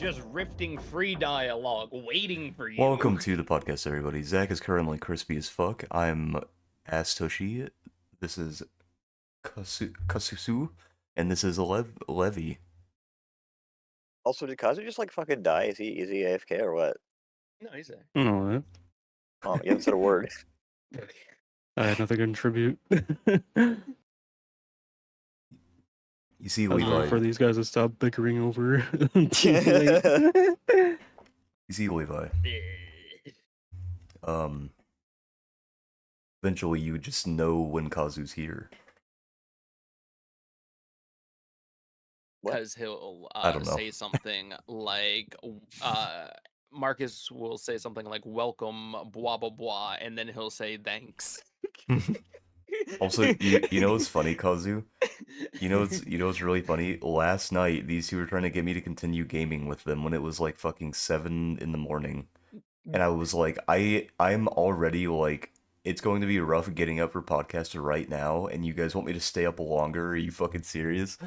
just rifting free dialogue, waiting for you. Welcome to the podcast, everybody. Zach is currently crispy as fuck. I'm Astoshi. This is Kasusu, and this is Levi. Also, did Kazu just like fucking die? Is he AFK or what? No, he's there. No, Oh, you haven't said a word. I had nothing to contribute. You see, I was waiting Levi. for these guys to stop bickering over. You see, Levi. Eventually, you just know when Kazu's here. Because he'll I don't know. say something like, Marcus will say something like, welcome, blah, blah, blah, and then he'll say thanks. Also, you know what's funny, Kazu? You know what's really funny? Last night, these two were trying to get me to continue gaming with them when it was like fucking 7 in the morning. And I was like, I'm already like, it's going to be rough getting up for podcaster right now, and you guys want me to stay up longer? Are you fucking serious?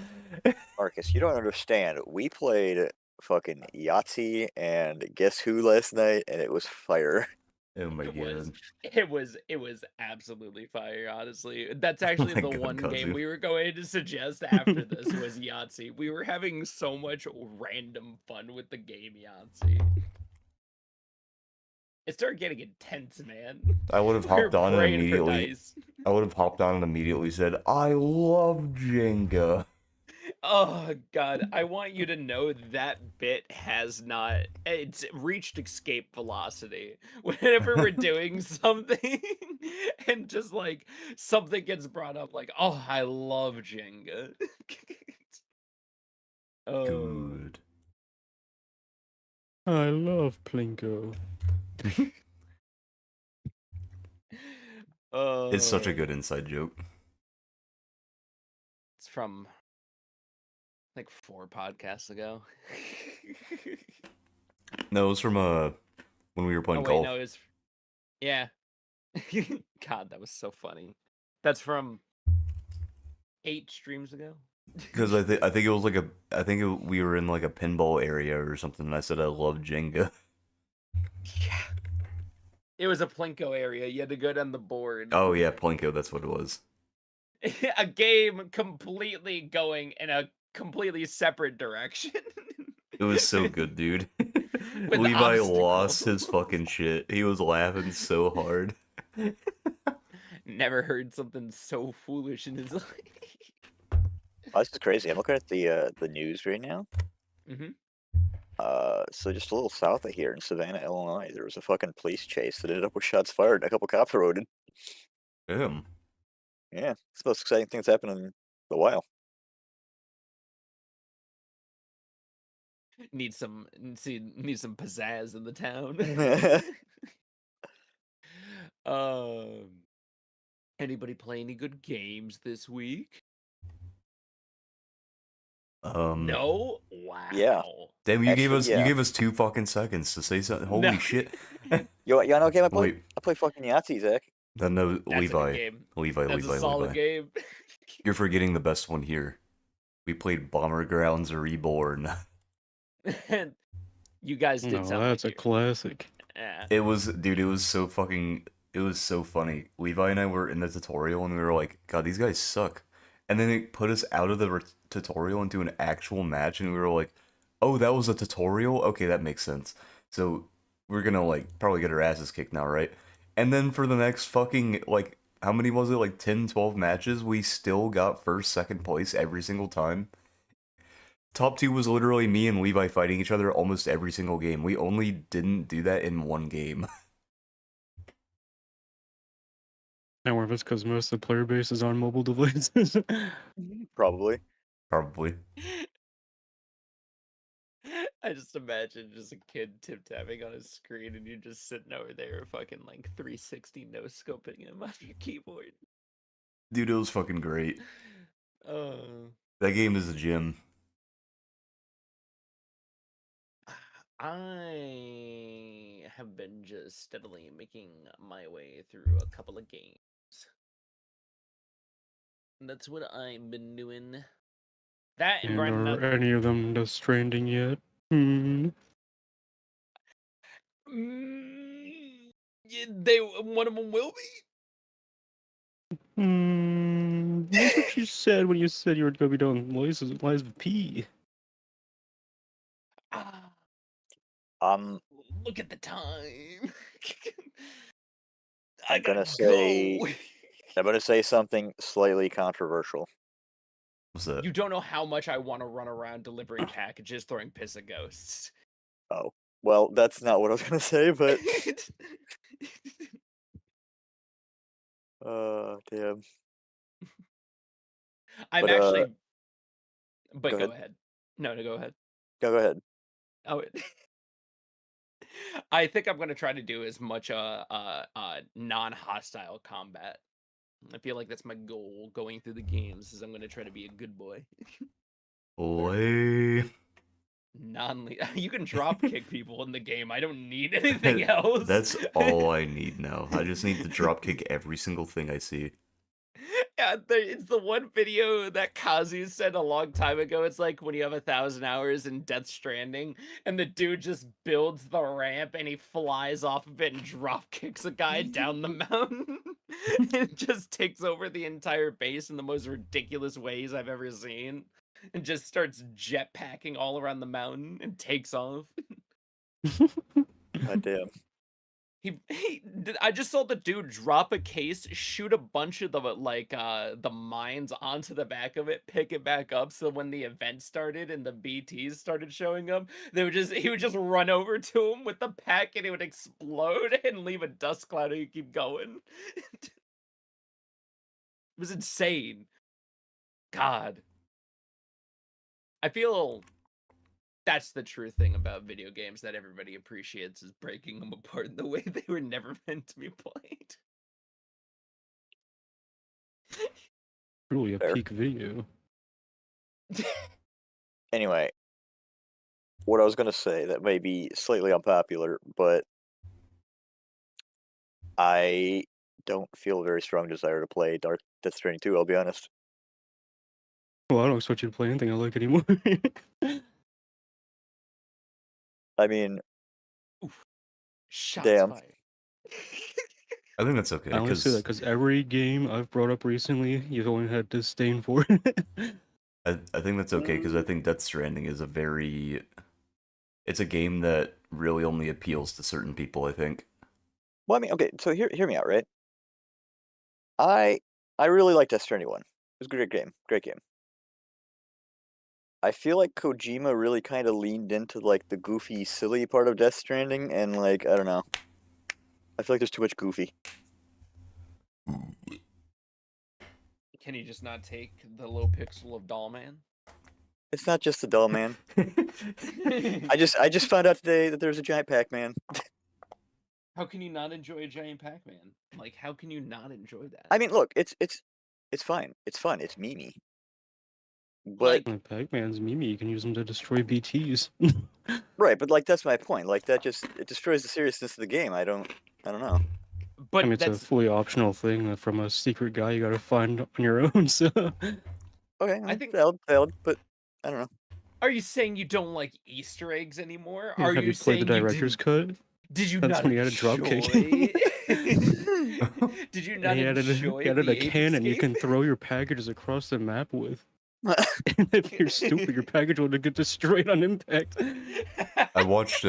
Marcus, you don't understand. We played fucking Yahtzee and Guess Who last night, and it was fire. Oh my god. It was absolutely fire, honestly. That's actually my the God, one game Kazu. we were going to suggest after this was Yahtzee. We were having so much random fun with the game Yahtzee. It started getting intense, man. I would have We were hopped on and praying for immediately. dice. I would have hopped on and immediately said, "I love Jenga." Oh god, I want you to know that bit has not, it's reached escape velocity. Whenever we're doing something and just like something gets brought up, like, oh, I love Jenga. Oh, Good. I love Plinko. It's such a oh. good inside joke. It's from like 4 podcasts ago. No, it was from when we were Oh playing wait, golf. no, it's yeah. God, that was so funny. That's from 8 streams ago. Because I think it was like we were in like a pinball area or something, and I said I love Jenga. Yeah. It was a Plinko area. You had to go down the board. Oh yeah, Plinko, that's what it was. A game completely going in a completely separate direction. It was so good, dude. With Levi obstacles. lost his fucking shit. He was laughing so hard. Never heard something so foolish in his life. Oh, this is crazy. I'm looking at the news right now. Mm-hmm. So just a little south of here in Savannah, Illinois, there was a fucking police chase that ended up with shots fired and a couple cops roaded. Damn. Yeah, it's the most exciting thing that's happened in a while. Need some pizzazz in the town. Anybody play any good games this week? No? Wow. Yeah. Damn, you Actually, gave us 2 fucking seconds to say something. Holy No. shit. You know what game I play? Wait. I play fucking Yahtzee, Zach. No, That's a good Levi. game. Levi. That's a solid game. You're forgetting the best one here. We played Bomber Grounds Reborn. You guys did No, something. that's a classic. Yeah. It was so funny. Levi and I were in the tutorial and we were like, God, these guys suck. And then they put us out of the tutorial into an actual match and we were like, oh, that was a tutorial? Okay, that makes sense. So we're gonna like probably get our asses kicked now, right? And then for the next fucking like, how many was it? Like 10, 12 matches, we still got first, second place every single time. Top 2 was literally me and Levi fighting each other almost every single game. We only didn't do that in one game. And one of it's because most of the player base is on mobile devices. Probably. Probably. I just imagine just a kid tip-tapping on his screen and you just sitting over there fucking like 360 no-scoping him on your keyboard. Dude, it was fucking great. Uh, That game is a gem. I have been just steadily making my way through a couple of games. That's what I've been doing. That and And grinding are out. any of them Death Stranding yet? Hmm. One of them will be. That's what you said when you said you were going to be doing lies with P. Ah, I'm look at the time. I I'm gotta gonna say go. I'm gonna say something slightly controversial. What's that? You don't know how much I want to run around delivering packages, throwing piss at ghosts. Oh, well, that's not what I was gonna say, but damn. I'm But actually, but go go ahead. ahead. No, go ahead. Go ahead. Oh, I think I'm gonna try to do as much non-hostile combat. I feel like that's my goal going through the games. Is I'm gonna try to be a good boy. Boy. You can drop kick people in the game. I don't need anything else. That's all I need now. I just need to dropkick every single thing I see. Yeah, it's the one video that Kazu said a long time ago. It's like when you have 1,000 hours in Death Stranding, and the dude just builds the ramp and he flies off of it and drop kicks a guy down the mountain. It just takes over the entire base in the most ridiculous ways I've ever seen, and just starts jetpacking all around the mountain and takes off. God damn. I just saw the dude drop a case, shoot a bunch of the mines onto the back of it, pick it back up. So when the event started and the BTs started showing up, he would just run over to him with the pack and it would explode and leave a dust cloud and he'd keep going. It was insane. God. I feel that's the true thing about video games that everybody appreciates is breaking them apart in the way they were never meant to be played. Truly a Fair. peak video. Anyway, what I was gonna say that may be slightly unpopular, but I don't feel a very strong desire to play Death Stranding 2, I'll be honest. Well, I don't expect you to play anything I like anymore. I mean, Oof. Shots damn. fired. I think that's okay, I only say that because every game I've brought up recently, you've only had disdain for it. I think that's okay because I think Death Stranding is it's a game that really only appeals to certain people, I think. Well, I mean, okay, so hear me out, right? I really like Death Stranding 1. It was a great game. Great game. I feel like Kojima really kind of leaned into like the goofy, silly part of Death Stranding, and like I don't know. I feel like there's too much goofy. Can you just not take the low pixel of Doll Man? It's not just the doll man. I just found out today that there's a giant Pac-Man. How can you not enjoy a giant Pac-Man? Like, how can you not enjoy that? I mean, look, it's fine. It's fun. It's memey. But Like, Pac-Man's Mimi, you can use them to destroy BTs. right, but like that's my point. Like that just it destroys the seriousness of the game. I don't know. I mean, but it's a that's fully optional thing that from a secret guy you gotta find on your own, so... Okay, I think. valid, but I don't know. Are you saying you don't like Easter eggs anymore? Yeah, Are have you you played the saying you director's didn't? cut? Did you That's not when he had a dropkick. enjoy? Did you And not he enjoy added a the ape cannon you escape? can throw your packages across the map with. And if you're stupid, your package will get destroyed on impact. I watched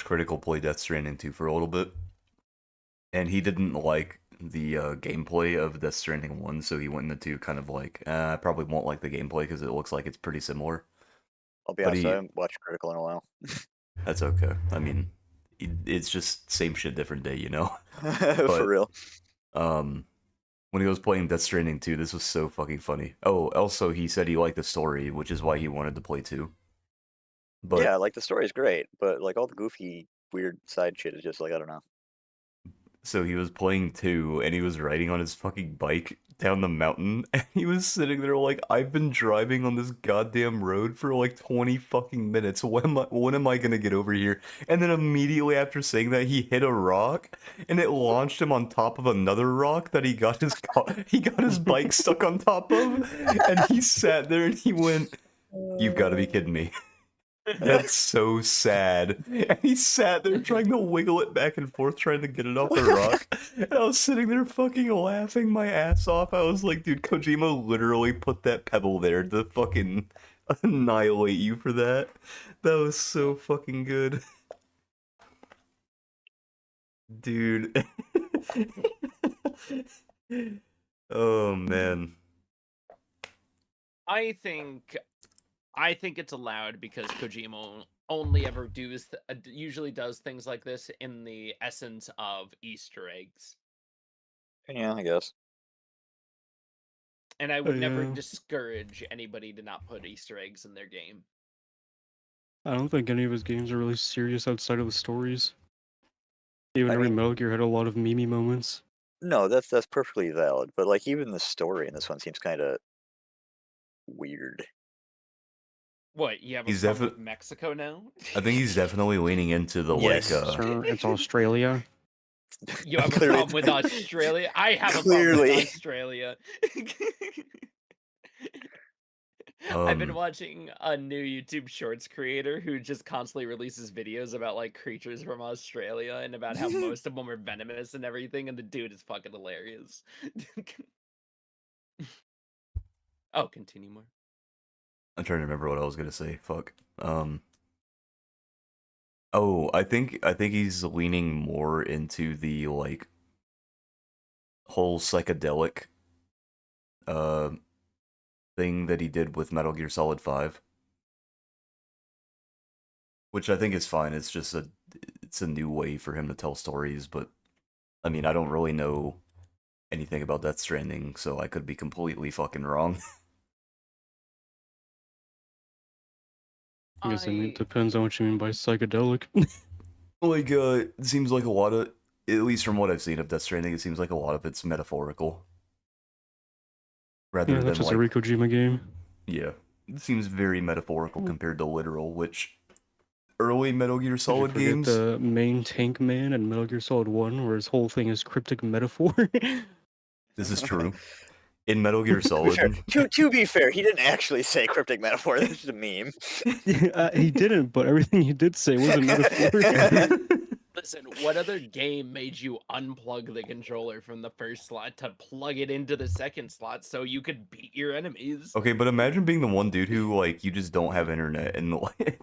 Critical play Death Stranding 2 for a little bit, and he didn't like the gameplay of Death Stranding 1, so he went into kind of like, I probably won't like the gameplay because it looks like it's pretty similar. I'll be But honest, I he, haven't watched Critical in a while. that's okay. I mean, it's just same shit, different day, you know? For But, real. when he was playing Death Stranding 2, this was so fucking funny. Oh, also, he said he liked the story, which is why he wanted to play 2. But Yeah, like the story's great, but like all the goofy, weird side shit is just like I don't know. so he was playing 2, and he was riding on his fucking bike down the mountain, and he was sitting there like, I've been driving on this goddamn road for like 20 fucking minutes. When am I gonna get over here? And then immediately after saying that, he hit a rock, and it launched him on top of another rock that he got his bike stuck on top of, and he sat there and he went, "You've got to be kidding me." That's so sad. And he sat there trying to wiggle it back and forth, trying to get it off the rock. And I was sitting there fucking laughing my ass off. I was like, dude, Kojima literally put that pebble there to fucking annihilate you for that. That was so fucking good. Dude. Oh man. I think it's allowed because Kojima only ever usually does things like this in the essence of Easter eggs. Yeah, I guess. And I would never Yeah. discourage anybody to not put Easter eggs in their game. I don't think any of his games are really serious outside of the stories. Even I every mean, Metal Gear had a lot of meme moments. no, that's perfectly valid. But like, even the story in this one seems kind of weird. What, you have a He's problem with definitely. Mexico now? I think he's definitely leaning into the Yes. Sir, it's Australia. You have a Clearly- problem with Australia? I have a problem Clearly. with Australia. I've been watching a new YouTube Shorts creator who just constantly releases videos about like creatures from Australia and about how most of them are venomous and everything, and the dude is fucking hilarious. Oh, continue more. I'm trying to remember what I was gonna say. Fuck. Oh, I think he's leaning more into the like whole psychedelic uh thing that he did with Metal Gear Solid 5. Which I think is fine. It's just it's a new way for him to tell stories, but I mean, I don't really know anything about Death Stranding, so I could be completely fucking wrong. I guess it depends on what you mean by psychedelic. Like, it seems like a lot of, at least from what I've seen of Death Stranding, it seems like a lot of it's metaphorical. Rather Yeah, than that's just like, a Kojima game. yeah, it seems very metaphorical compared to literal, which early Metal Gear Did you Solid forget games. the main tank man in Metal Gear Solid 1, where his whole thing is cryptic metaphor? This is true. In Metal Gear To be Solid, fair, to be fair, he didn't actually say cryptic metaphor. That's just a meme. He didn't, but everything he did say was a metaphor. Listen, what other game made you unplug the controller from the first slot to plug it into the second slot so you could beat your enemies? okay, but imagine being the one dude who like you just don't have internet and like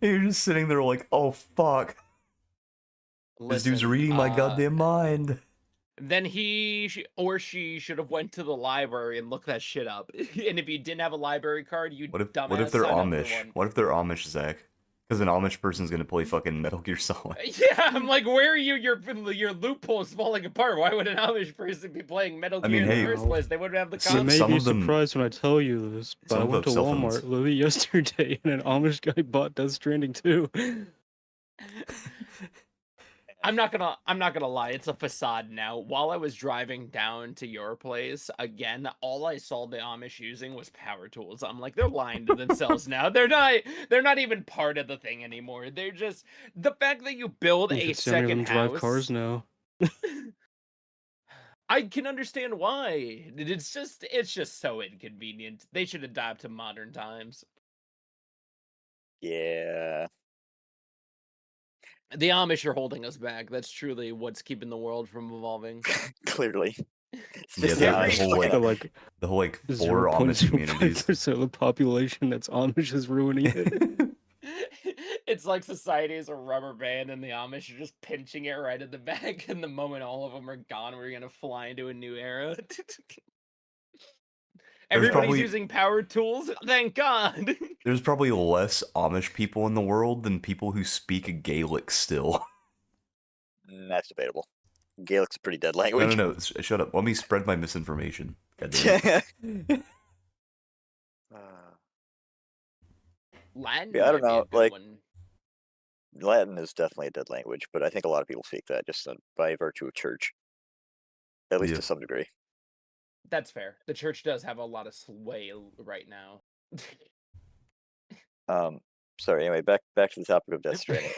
you're just sitting there like, oh fuck, this dude's reading my goddamn mind. Then or she should have went to the library and looked that shit up. And if you didn't have a library card, you What if dumbass they're sign up for Amish? one. What if they're Amish, Zach? Because an Amish person's gonna play fucking Metal Gear Solid. Yeah, I'm like, where are you? Your loophole's falling apart. Why would an Amish person be playing Metal Gear mean, in hey, the first place? They wouldn't have the some- You may console. be of them- surprised when I tell you this, but some I of went to them cell phones. Walmart literally yesterday, and an Amish guy bought Death Stranding too. I'm not gonna lie, it's a facade now. While I was driving down to your place, again, all I saw the Amish using was power tools. I'm like, they're lying to themselves now. They're not even part of the thing anymore. They're just the fact that you build You a should see how many of second them drive house. cars now. I can understand why. It's just so inconvenient. They should adapt to modern times. Yeah. The Amish are holding us back. That's truly what's keeping the world from evolving. Clearly. It's Yeah, just the Amish. whole like But like the whole like 4 Amish communities. 0.05% of the population that's Amish is ruining it. It's like society is a rubber band and the Amish are just pinching it right at the back, and the moment all of them are gone, we're gonna fly into a new era. Everybody's probably- using power tools, thank God. There's probably less Amish people in the world than people who speak Gaelic still. That's debatable. Gaelic's a pretty dead language. No, shut up. Let me spread my misinformation. God damn it. Latin. Yeah, I don't might be a know, good like- one. Latin is definitely a dead language, but I think a lot of people speak that just by virtue of church. At least Yeah. to some degree. That's fair. The church does have a lot of sway right now. Sorry, anyway, back to the topic of Death Stranding.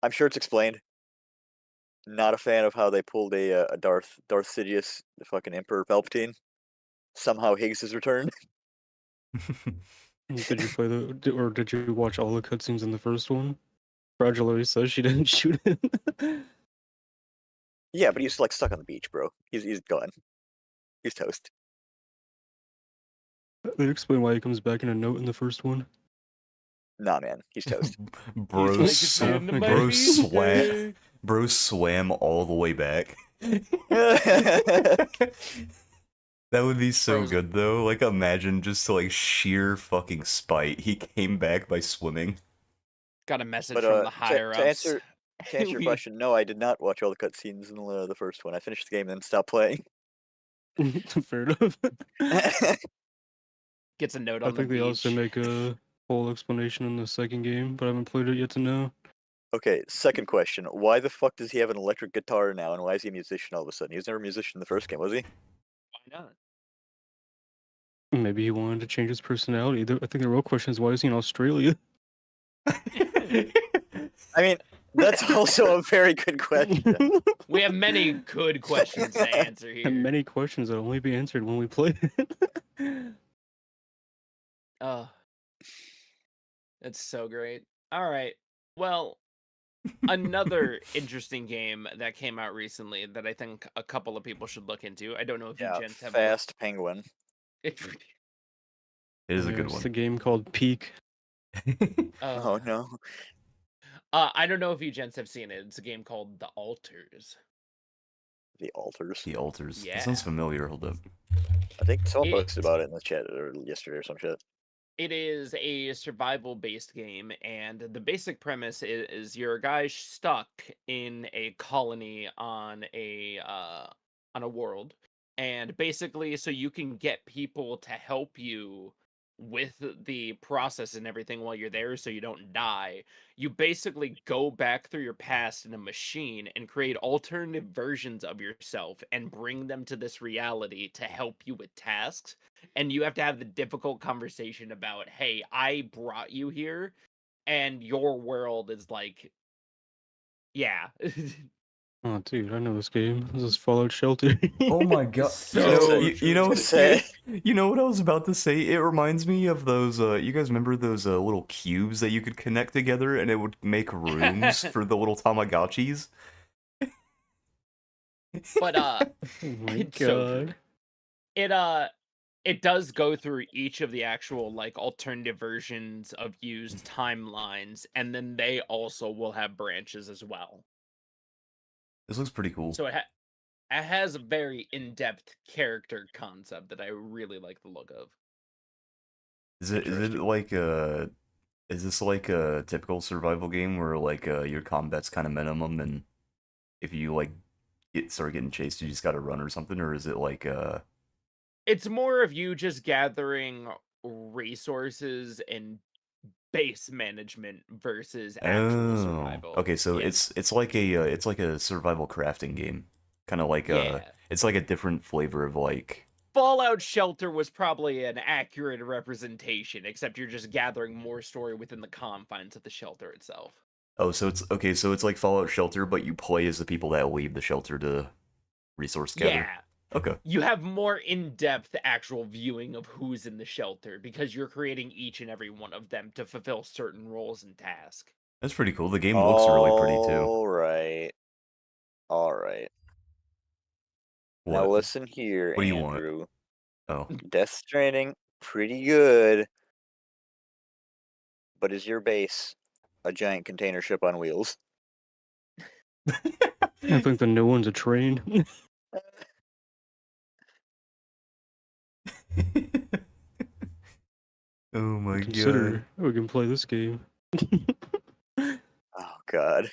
I'm sure it's explained. Not a fan of how they pulled a Darth Sidious, the fucking Emperor Palpatine. Somehow Higgs has returned. Did you play or did you watch all the cutscenes in the first one? Fragile always says she didn't shoot him. Yeah, but he's like stuck on the beach, bro. He's gone. He's toast. They explain why he comes back in a note in the first one. Nah, man, he's toast. He's like, "It's the end of my payday." Bro swam all the way back. That would be so Bro's- good though. Like imagine just to like sheer fucking spite, he came back by swimming. Got a message But from the higher to ups. answer your We- question, no, I did not watch all the cutscenes in the first one. I finished the game and then stopped playing. Fair enough. Gets a note I on the think they also beach. make a whole explanation in the second game, but I haven't played it yet to know. Okay, second question. Why the fuck does he have an electric guitar now, and why is he a musician all of a sudden? He was never a musician in the first game, was he? Why not? Maybe he wanted to change his personality. I think the real question is why is he in Australia? I mean, that's also a very good question. We have many good questions to answer here. And many questions that will only be answered when we play it. Oh, that's so great. All right. Well, another interesting game that came out recently that I think a couple of people should look into. I don't know if you Yeah, gents have Fast Penguin. It is a good It's one. a game called Peak. Oh no. I don't know if you gents have seen it. It's a game called The Alters. The Alters. The altars. Yeah. That sounds familiar. Hold up. I think someone It- posted about it in the chat or yesterday or some shit. It is a survival-based game, and the basic premise is you're a guy stuck in a colony on a world, and basically, so you can get people to help you with the process and everything while you're there, so you don't die. You basically go back through your past in a machine and create alternative versions of yourself and bring them to this reality to help you with tasks. And you have to have the difficult conversation about, hey, I brought you here and your world is like, yeah. Oh, dude, I know this game. This is Fallout Shelter. Oh my god. So you know, Just say- you know what I was about to say? It reminds me of those you guys remember those little cubes that you could connect together and it would make rooms for the little Tamagotchis? But Oh my It's so god. it does go through each of the actual like alternative versions of used timelines, and then they also will have branches as well. This looks pretty cool. So it has a very in-depth character concept that I really like the look of. Is it Interesting. like is this like a typical survival game where like your combat's kind of minimum and if you like start getting chased you just gotta run or something, or is it like It's more of you just gathering resources and base management versus actual survival. okay, so Yeah. it's like a survival crafting game, kind of like Yeah. it's like a different flavor of like Fallout Shelter was probably an accurate representation, except you're just gathering more story within the confines of the shelter itself. oh, so it's okay, so it's like Fallout Shelter, but you play as the people that leave the shelter to resource gather. Yeah. Okay. You have more in-depth actual viewing of who's in the shelter because you're creating each and every one of them to fulfill certain roles and tasks. That's pretty cool. The game looks really pretty too. Alright. Alright. Now What? listen here, What do you want? Andrew. Oh. Death Stranding, pretty good. But is your base a giant container ship on wheels? I think the new one's a train. Oh my god. Consider we can play this game. Oh god.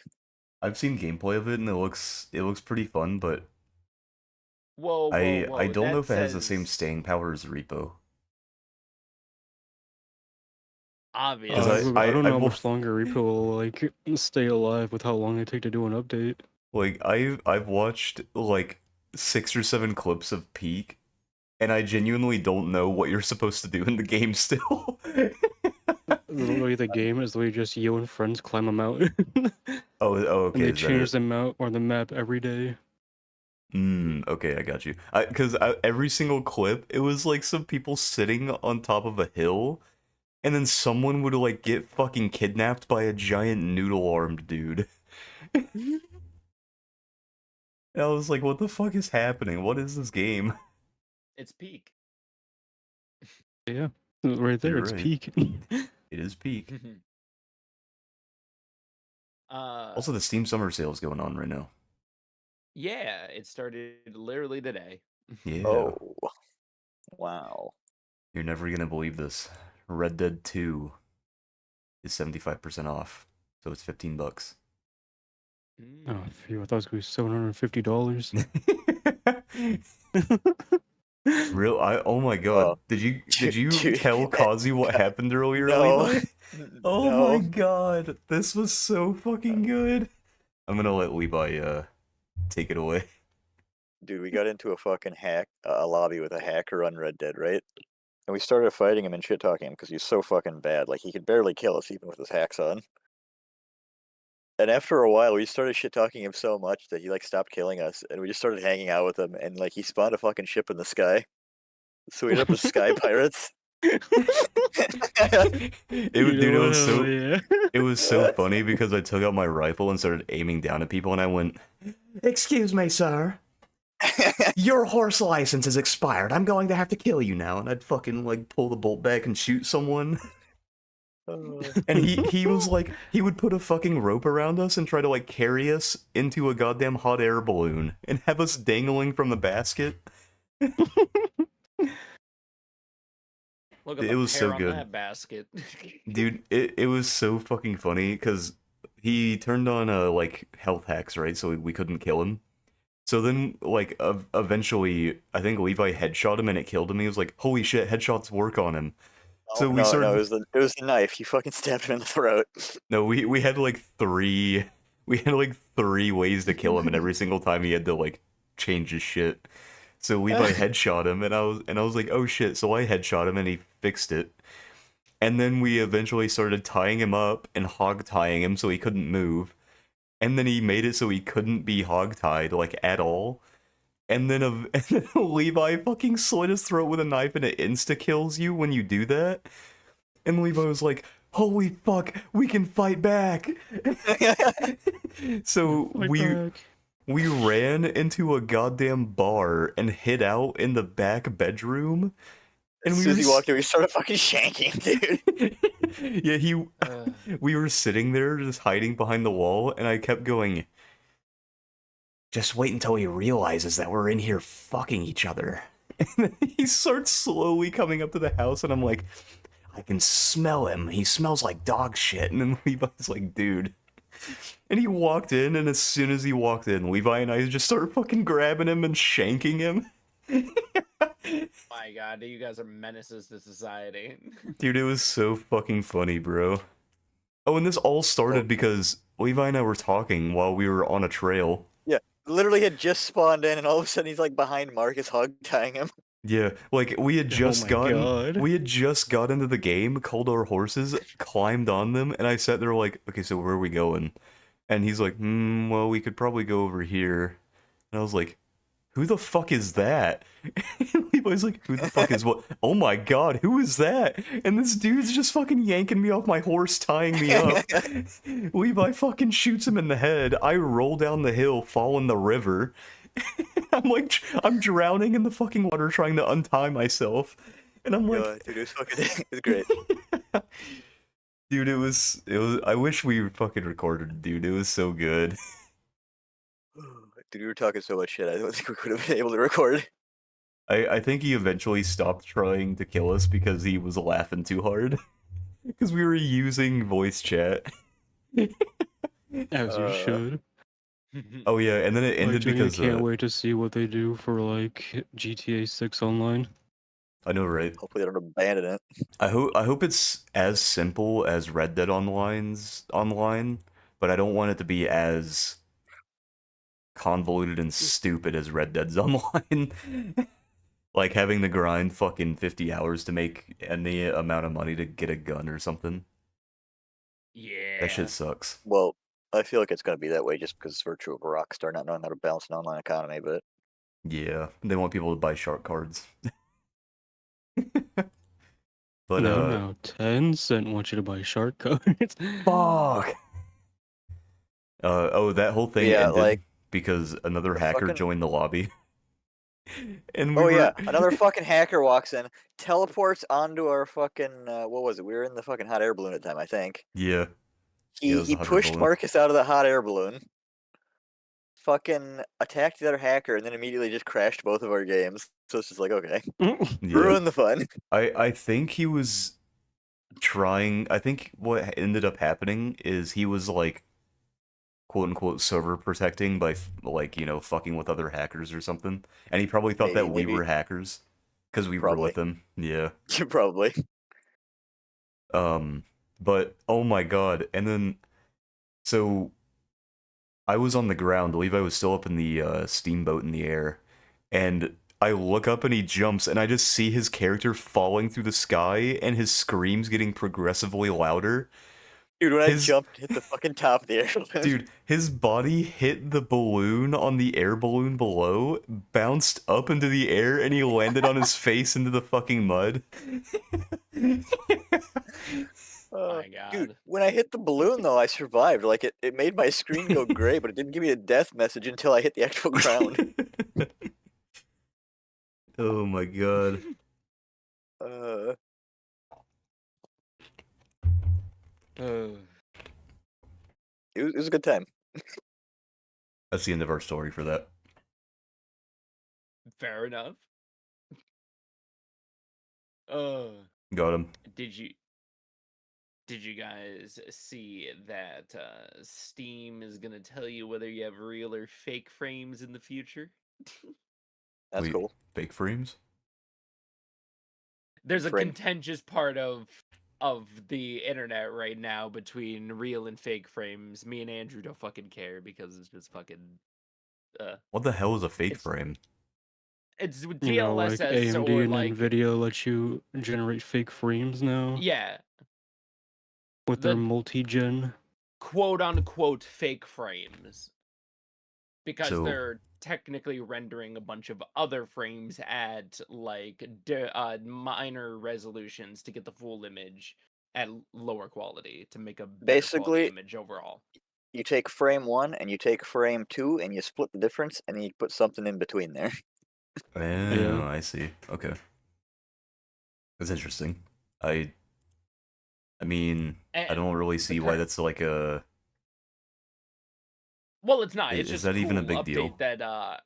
I've seen gameplay of it and it looks pretty fun, but Whoa, I don't know if that it has the same says- staying power as Repo. Obviously. I- I don't I know how will- much longer Repo will like stay alive with how long it take to do an update. Like I've watched like 6 or 7 clips of Peak, and I genuinely don't know what you're supposed to do in the game still. Literally, the game is literally just you and friends climb a mountain, Oh, okay. and they Is that change it? them out or the map every day. Okay, I got you. Because every single clip, it was like some people sitting on top of a hill, and then someone would like get fucking kidnapped by a giant noodle-armed dude. And I was like, what the fuck is happening? What is this game? It's peak. Yeah, right there, You're it's right. peak. It is peak. uh, Also, the Steam Summer Sale is going on right now. yeah, it started literally today. Yeah. Oh, wow. You're never gonna believe this. Red Dead 2 is 75% off, so it's $15. Oh, phew, I thought it was going to be $750. Real? Oh my god. Did you Dude, tell Kazi what happened earlier, no, Levi? Oh my no. god. This was so fucking good. I'm gonna let Levi take it away. Dude, we got into a fucking a lobby with a hacker on Red Dead, right? And we started fighting him and shit talking him because he's so fucking bad. Like, he could barely kill us even with his hacks on. And after a while, we started shit talking him so much that he like stopped killing us, and we just started hanging out with him. And like, he spawned a fucking ship in the sky, so we ended up as sky pirates. Dude, it was so Yeah. it was so funny because I took out my rifle and started aiming down at people, and I went, "Excuse me, sir. Your horse license is expired. I'm going to have to kill you now." And I'd fucking like pull the bolt back and shoot someone. And he was like, he would put a fucking rope around us and try to like carry us into a goddamn hot air balloon and have us dangling from the basket. Look at It the was so pear on good. that basket. Dude, it was so fucking funny because he turned on like health hacks, right? So we couldn't kill him. So then, like, eventually, I think Levi headshot him and it killed him. He was like, "Holy shit, headshots work on him." So we no, started. no, it was the knife. You fucking stabbed him in the throat. No, we had like three. We had like three ways to kill him, and every single time he had to like change his shit. So Levi headshot him, and I was like, "Oh shit!" So I headshot him, and he fixed it. And then we eventually started tying him up and hog tying him so he couldn't move. And then he made it so he couldn't be hog-tied, like, at all. And then, and then Levi fucking slit his throat with a knife and it insta-kills you when you do that. And Levi was like, "Holy fuck, we can fight back!" So we ran into a goddamn bar and hid out in the back bedroom. And As we soon as were he walked in, we started fucking shanking, dude. Yeah, we were sitting there just hiding behind the wall, and I kept going, "Just wait until he realizes that we're in here fucking each other." And then he starts slowly coming up to the house, and I'm like, "I can smell him. He smells like dog shit." And then Levi's like, "Dude." And he walked in, and as soon as he walked in, Levi and I just started fucking grabbing him and shanking him. My god, you guys are menaces to society. Dude, it was so fucking funny, bro. Oh, and this all started because Levi and I were talking while we were on a trail. Yeah, literally had just spawned in, and all of a sudden he's like behind Marcus, hog tying him. Yeah, like we had just we had just got into the game, called our horses, climbed on them, and I sat there like, "Okay, so where are we going?" And he's like, well, we could probably go over here." And I was like, "Who the fuck is that?" And Levi's like, "Who the fuck is what?" "Oh my god, who is that?" And this dude's just fucking yanking me off my horse, tying me up. Levi fucking shoots him in the head. I roll down the hill, fall in the river. I'm like, I'm drowning in the fucking water trying to untie myself. And I'm like, dude, it was fucking, it was great. Dude, it was, I wish we fucking recorded, dude. It was so good. Dude, we were talking so much shit, I don't think we could have been able to record. I think he eventually stopped trying to kill us because he was laughing too hard. Because we were using voice chat. As you should. Oh yeah, and then it ended because I can't wait to see what they do for like GTA 6 online. I know, right? Hopefully they don't abandon it. I hope it's as simple as Red Dead online, but I don't want it to be as convoluted and stupid as Red Dead's online. Like having to grind fucking 50 hours to make any amount of money to get a gun or something. Yeah. That shit sucks. Well, I feel like it's going to be that way just because it's virtue of a Rockstar not knowing how to balance an online economy, but Yeah, they want people to buy shark cards. But No, 10 cent wants you to buy shark cards. fuck. Oh, that whole thing Yeah, ended like because another the hacker fucking. joined the lobby, and we Oh yeah, were another fucking hacker walks in, teleports onto our fucking. What was it? We were in the fucking hot air balloon at the time, I think. yeah, yeah, it He was the he hot air pushed balloon. Marcus out of the hot air balloon. Fucking attacked the other hacker, and then immediately just crashed both of our games. So it's just like, okay, Yeah, ruin the fun. I think he was trying. I think what ended up happening is he was like quote unquote server protecting by like fucking with other hackers or something, and he probably thought that we Maybe, were hackers because we were with probably, him. Yeah. probably. Um, but oh my god, and then so I was on the ground. Levi was still up in the steamboat in the air, and I look up and he jumps, and I just see his character falling through the sky, and his screams getting progressively louder. Dude, when I His jumped, hit the fucking top of the air balloon. dude, his body hit the balloon on the air balloon below, bounced up into the air, and he landed on his face into the fucking mud. My Dude, God. when I hit the balloon though, I survived. Like it made my screen go gray, but it didn't give me a death message until I hit the actual ground. Oh my god. Uh, Oh, it was a good time. That's the end of our story for that. fair enough. Uh, Got him. did you did you guys see that Steam is gonna tell you whether you have real or fake frames in the future? That's Wait, cool. fake frames? There's a Frame. contentious part of the internet right now between real and fake frames. Me and Andrew don't fucking care because it's just fucking What the hell is a fake it's frame? it's You know, like DLSS AMD or and like Nvidia let you generate fake frames now yeah, with their the multi-gen. quote unquote fake frames because So, they're technically rendering a bunch of other frames at like minor resolutions to get the full image at lower quality to make a better quality Basically, image overall. you take frame 1 and you take frame 2 and you split the difference and you put something in between there. oh, Yeah. I see. Okay. That's interesting. I I mean, I And don't really the see why current that's like a well, it's not. It's is just a that even a cool big update deal? that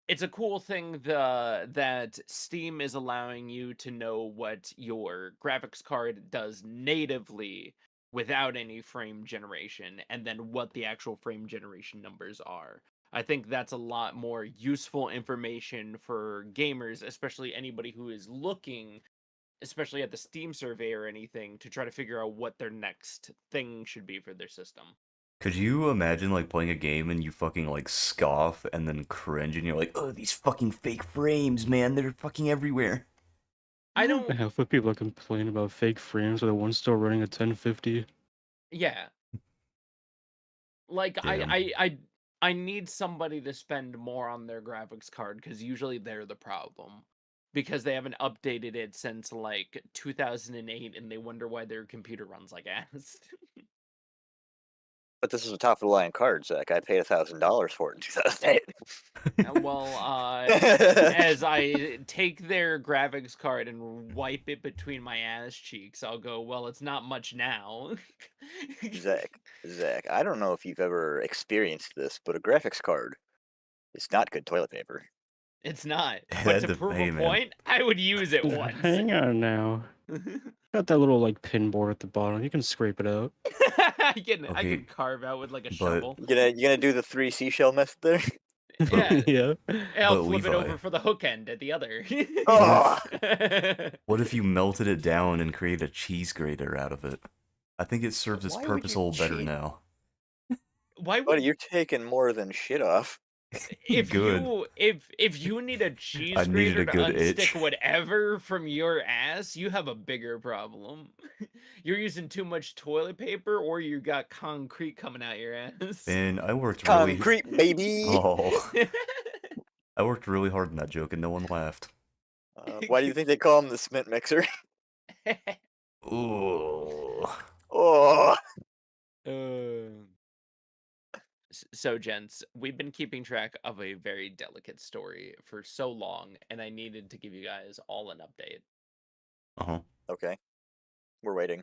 it's a cool thing that Steam is allowing you to know what your graphics card does natively without any frame generation and then what the actual frame generation numbers are. I think that's a lot more useful information for gamers, especially anybody who is looking, especially at the Steam survey or anything, to try to figure out what their next thing should be for their system. Could you imagine like playing a game and you fucking like scoff and then cringe and you're like, "Oh, these fucking fake frames, man. They're fucking everywhere." I don't Half the people that complain about fake frames are the ones still running at 1050. yeah. Like Damn. I need somebody to spend more on their graphics card because usually they're the problem. Because they haven't updated it since like 2008 and they wonder why their computer runs like ass. But this is a top of the line card, Zach. I paid $1,000 for it in 2008. Well, as I take their graphics card and wipe it between my ass cheeks, I'll go, well, it's not much now. Zach, I don't know if you've ever experienced this, but a graphics card is not good toilet paper. It's not. It But had to to, prove a hey man. point, I would use it once. Hang on now. Got that little like pin board at the bottom. You can scrape it out. I Okay, can carve out with like a but shovel. You gonna do the 3 seashell method there? Yeah, Yeah. and I'll but flip it Levi, over for the hook end at the other. Oh, what if you melted it down and created a cheese grater out of it? I think it serves its why would purpose you a little better cheat? now. Why Buddy, would you're taking more than shit off. Good. if you need a cheese I needed grater a to good unstick itch. whatever from your ass, you have a bigger problem. You're using too much toilet paper or you got concrete coming out your ass. Man, I worked really Concrete, baby! Oh. I worked really hard on that joke and no one laughed. Why do you think they call him the Smith Mixer? Ooh. Oh, Um, so, gents, we've been keeping track of a very delicate story for so long, and I needed to give you guys all an update. Uh-huh. okay. We're waiting.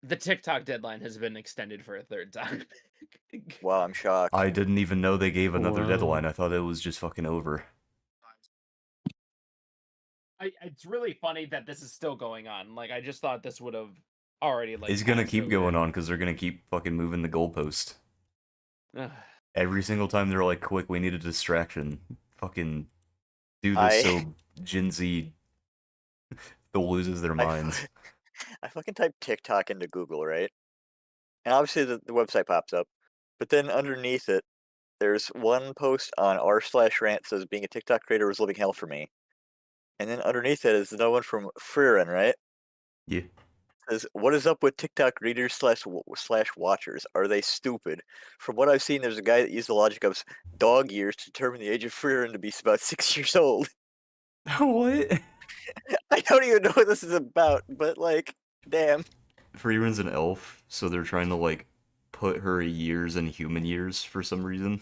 The TikTok deadline has been extended for a third time. Wow, I'm shocked. I didn't even know they gave another Wow. deadline. I thought it was just fucking over. It's really funny that this is still going on. Like, I just thought this would have already, like, It's gonna passed keep going over. on because they're gonna keep fucking moving the goalpost. Ugh. Every single time they're like, quick, we need a distraction. Fucking do this I so Gen Z loses their I, minds. I fucking typed TikTok into Google, right? And obviously the website pops up. But then underneath it, there's one post on r/rant says being a TikTok creator was living hell for me. And then underneath it is no one from Freerin, right? Yeah. Says, what is up with TikTok readers slash watchers? Are they stupid? From what I've seen, there's a guy that used the logic of dog years to determine the age of Freerin to be about 6 years old. What? I don't even know what this is about, but like, damn. Freeman's an elf, so they're trying to like put her years in human years for some reason.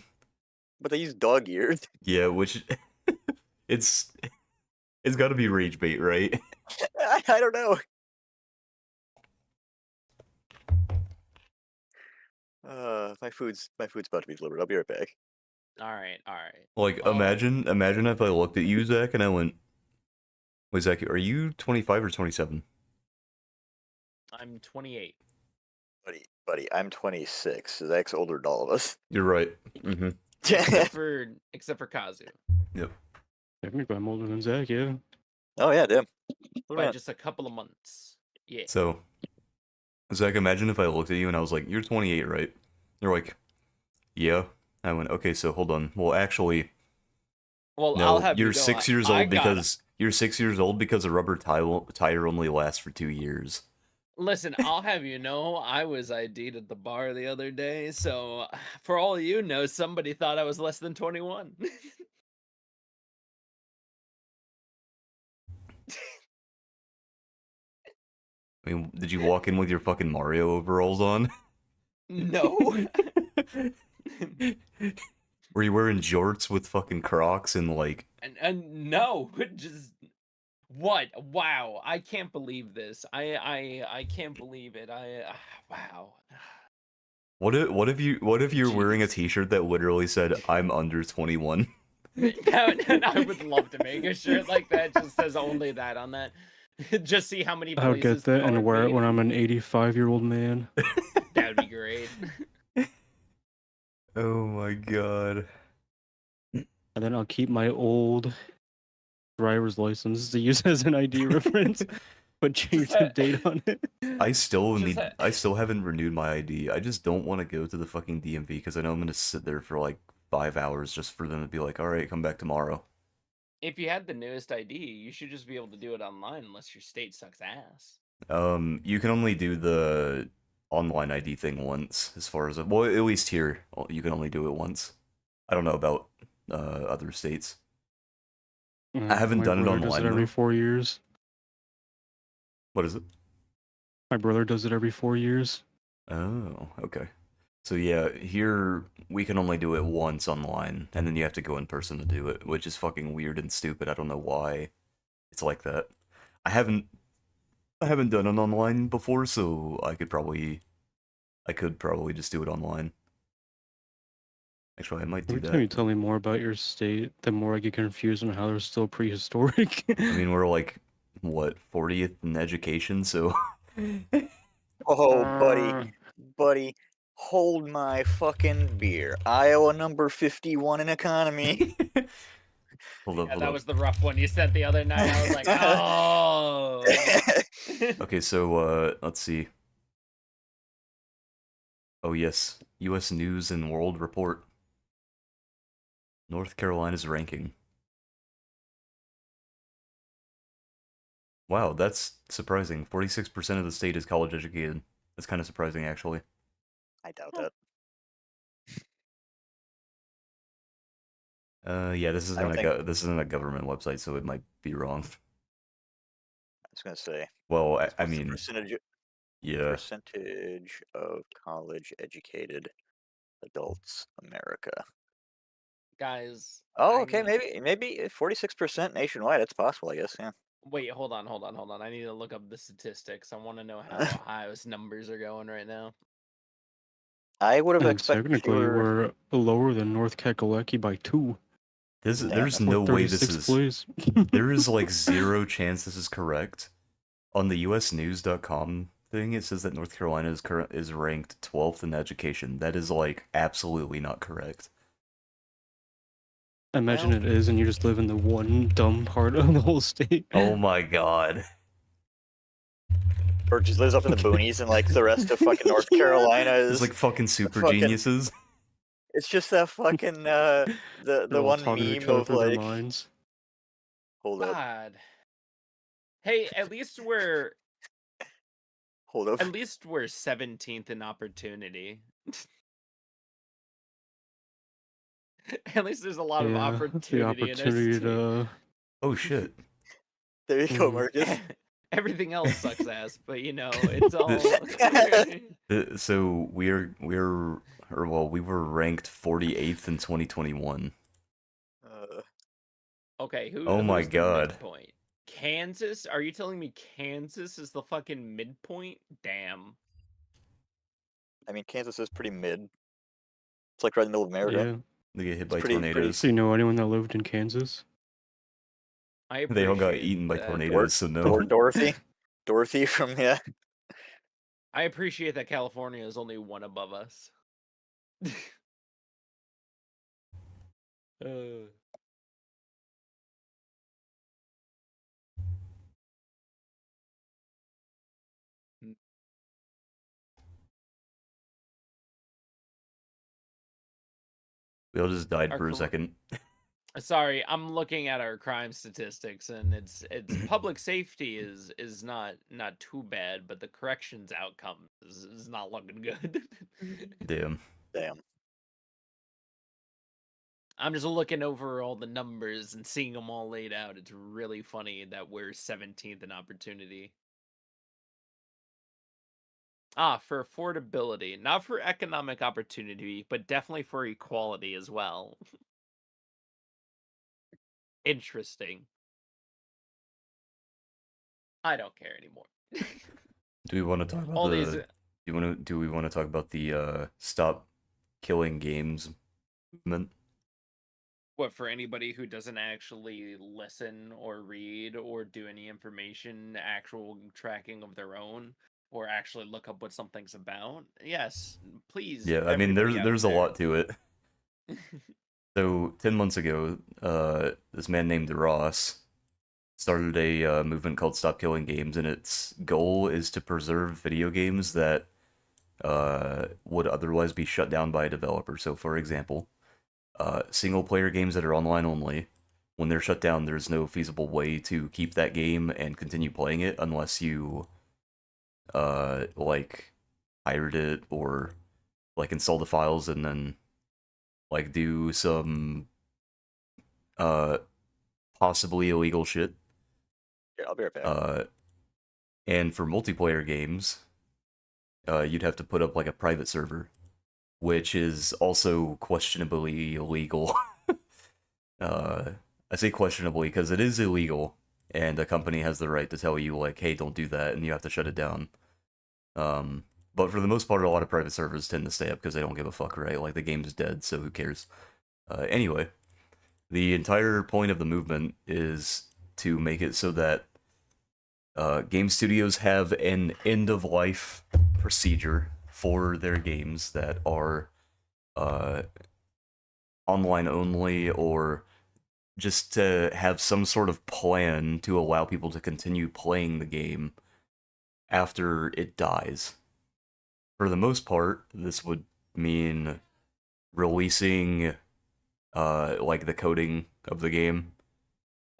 But they use dog years. Yeah, which it's it's got to be rage bait, right? I don't know. My food's about to be delivered. I'll be right back. All right, all right. Like Well, imagine if I looked at you, Zach, and I went, "Wait, Zach, are you 25 or 27?" I'm 28. Buddy, I'm 26. Zach's older than all of us. You're right. Mm-hmm. Except for Kazu. Yep. Technically, I'm older than Zach, yeah. Oh yeah, damn. Look By at that. just a couple of months. Yeah. So, Zach, imagine if I looked at you and I was like, "You're 28, right?" You're like, "Yeah." I went, "Okay, so hold on. Well, actually, Well, I'll no, have you're you know, 6 years I old got because you're 6 years old because a rubber tire only lasts for 2 years." Listen, I'll have you know, I was ID'd at the bar the other day, so for all you know, somebody thought I was less than 21. I mean, did you walk in with your fucking Mario overalls on? No. Were you wearing jorts with fucking Crocs and like? and no, just what? Wow, I can't believe this. I can't believe it. Wow. What if you're wearing a Jeez. T-shirt that literally said "I'm under 21"? I would love to make a shirt like that. Just says only that on that. Just see how many I'll places get that call and it wear it made when I'm in. an 85-year-old man. That would be great. Oh my god. And then I'll keep my old driver's license to use as an ID reference, but change the date on it. I still Just ha- haven't renewed my ID. I just don't want to go to the fucking DMV because I know I'm gonna sit there for like 5 hours just for them to be like, "All right, come back tomorrow." If you had the newest ID, you should just be able to do it online unless your state sucks ass. You can only do the online ID thing once, as far as well, at least here, you can only do it once. I don't know about other states. I haven't My done it brother does online it every though. 4 years. What is it? My brother does it every 4 years. Oh, okay. So yeah, here we can only do it once online, and then you have to go in person to do it, which is fucking weird and stupid. I don't know why it's like that. I haven't done it online before, so I could probably just do it online. Actually, I might do Every time you that. tell me more about your state, the more I get confused on how they're still prehistoric. I mean, we're like what 40th in education, so Oh, buddy, hold my fucking beer. Iowa number 51 in economy. hold up, Yeah, hold that up. was the rough one you sent the other night. I was like, oh. Okay, so let's see. Oh yes, U.S. News and World Report. North Carolina's ranking. Wow, that's surprising. 46% of the state is college educated. That's kind of surprising, actually. I doubt that. Yeah, this I don't isn't think. this isn't a government website, so it might be wrong. I was gonna say. Well, I What's the mean, yeah. percentage of college educated adults America? Guys, Oh, I okay, need. maybe 46% nationwide. It's possible, I guess. Yeah. Wait, hold on, hold on, hold on. I need to look up the statistics. I want to know how Ohio's numbers are going right now. I would have And expected technically, fewer. we're lower than North Kakalaki by 2 Damn, There's that's for no way this 36th is. place. There is like zero chance this is correct. On the USnews.com thing, it says that North Carolina is ranked 12th in education. That is like absolutely not correct. Imagine well, it is, and you just live in the one dumb part of the whole state. Oh my god. or just lives up in the boonies, and like the rest of fucking North Yeah. Carolina There's is like fucking super fucking. geniuses. It's just that fucking the They're all one talking to each meme other of through their like, minds. hold up, God. Hey, hold up. at least we're 17th in opportunity. At least there's a lot of Yeah, the opportunity in our opportunity state. to. Oh shit. There you go, Mhm. Marcus. Everything else sucks ass, but it's all. So we were ranked 48th in 2021. Okay, Oh my who's the god. midpoint? Kansas? Are you telling me Kansas is the fucking midpoint? Damn. I mean, Kansas is pretty mid. It's like right in the middle of America. Yeah. They get hit It's by pretty. tornadoes. So you know anyone that lived in Kansas? I They all got appreciate eaten by that. tornadoes, so no. Dorothy from yeah. I appreciate that California is only one above us. uh, We all just died our for a cor- second. Sorry, I'm looking at our crime statistics, and it's public safety is not too bad, but the corrections outcome is not looking good. Damn. Damn. I'm just looking over all the numbers and seeing them all laid out. It's really funny that we're 17th in opportunity. For affordability, not for economic opportunity, but definitely for equality as well. Interesting. I don't care anymore. Do we want to talk about All these, do we want to talk about the stop killing games movement? what, for anybody who doesn't actually listen or read or do any information, actual tracking of their own, or actually look up what something's about? Yes, please, Yeah, I mean everybody out there's a there. lot to it. So 10 months ago, this man named Ross started a movement called Stop Killing Games, and its goal is to preserve video games that would otherwise be shut down by a developer. So, for example, single player games that are online only, when they're shut down, there's no feasible way to keep that game and continue playing it unless you like pirate it or like install the files and then like do some uh possibly illegal shit. Yeah, I'll be right back. And for multiplayer games, you'd have to put up like a private server, which is also questionably illegal. I say questionably because it is illegal, and a company has the right to tell you like, "Hey, don't do that," and you have to shut it down. But for the most part, a lot of private servers tend to stay up because they don't give a fuck, right? Like the game's dead, so who cares? Anyway, the entire point of the movement is to make it so that game studios have an end of life procedure for their games that are uh, online only, or just to have some sort of plan to allow people to continue playing the game after it dies. For the most part, this would mean releasing like the coding of the game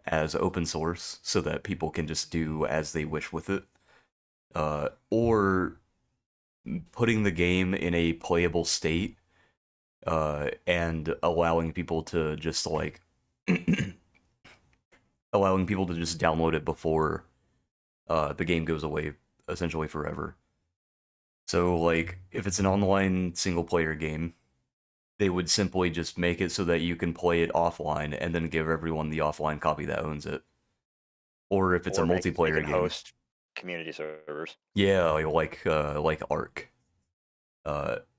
as open source so that people can just do as they wish with it, or putting the game in a playable state and allowing people to just like download it before the game goes away essentially forever. So like if it's an online single player game, they would simply just make it so that you can play it offline and then give everyone the offline copy that owns it. Or if it's a Or make it so you multiplayer can game, host community servers. yeah, like Ark.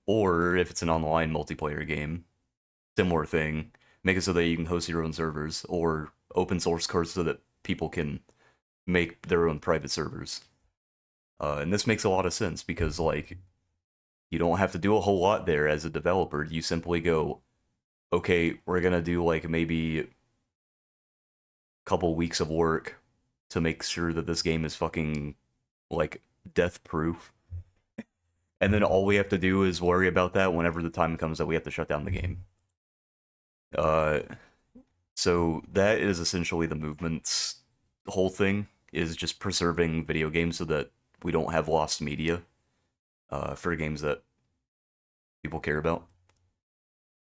Or if it's an online multiplayer game, similar thing. Make it so that you can host your own servers or open source code so that people can make their own private servers. And this makes a lot of sense because like you don't have to do a whole lot there as a developer. You simply go, okay, we're gonna do like maybe a couple weeks of work to make sure that this game is fucking like death proof. And then all we have to do is worry about that whenever the time comes that we have to shut down the game. So that is essentially the movement's whole thing, is just preserving video games so that we don't have lost media for games that people care about.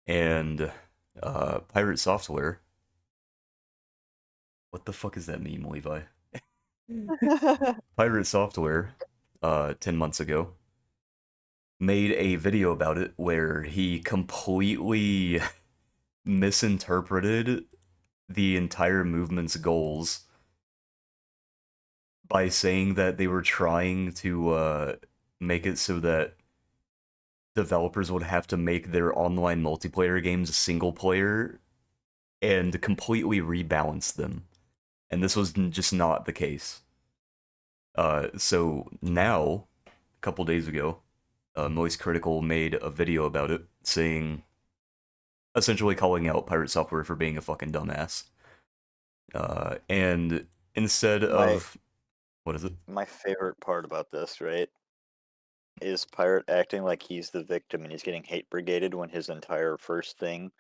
And Pirate Software. What the fuck is that meme, Levi? Pirate Software, 10 months ago, made a video about it where he completely misinterpreted the entire movement's goals by saying that they were trying to make it so that developers would have to make their online multiplayer games single player and completely rebalance them. And this was just not the case. So now, a couple days ago, Moist Critical made a video about it, saying, essentially calling out Pirate Software for being a fucking dumbass. And instead of, what is it? My favorite part about this, right, is Pirate acting like he's the victim and he's getting hate brigaded when his entire first thing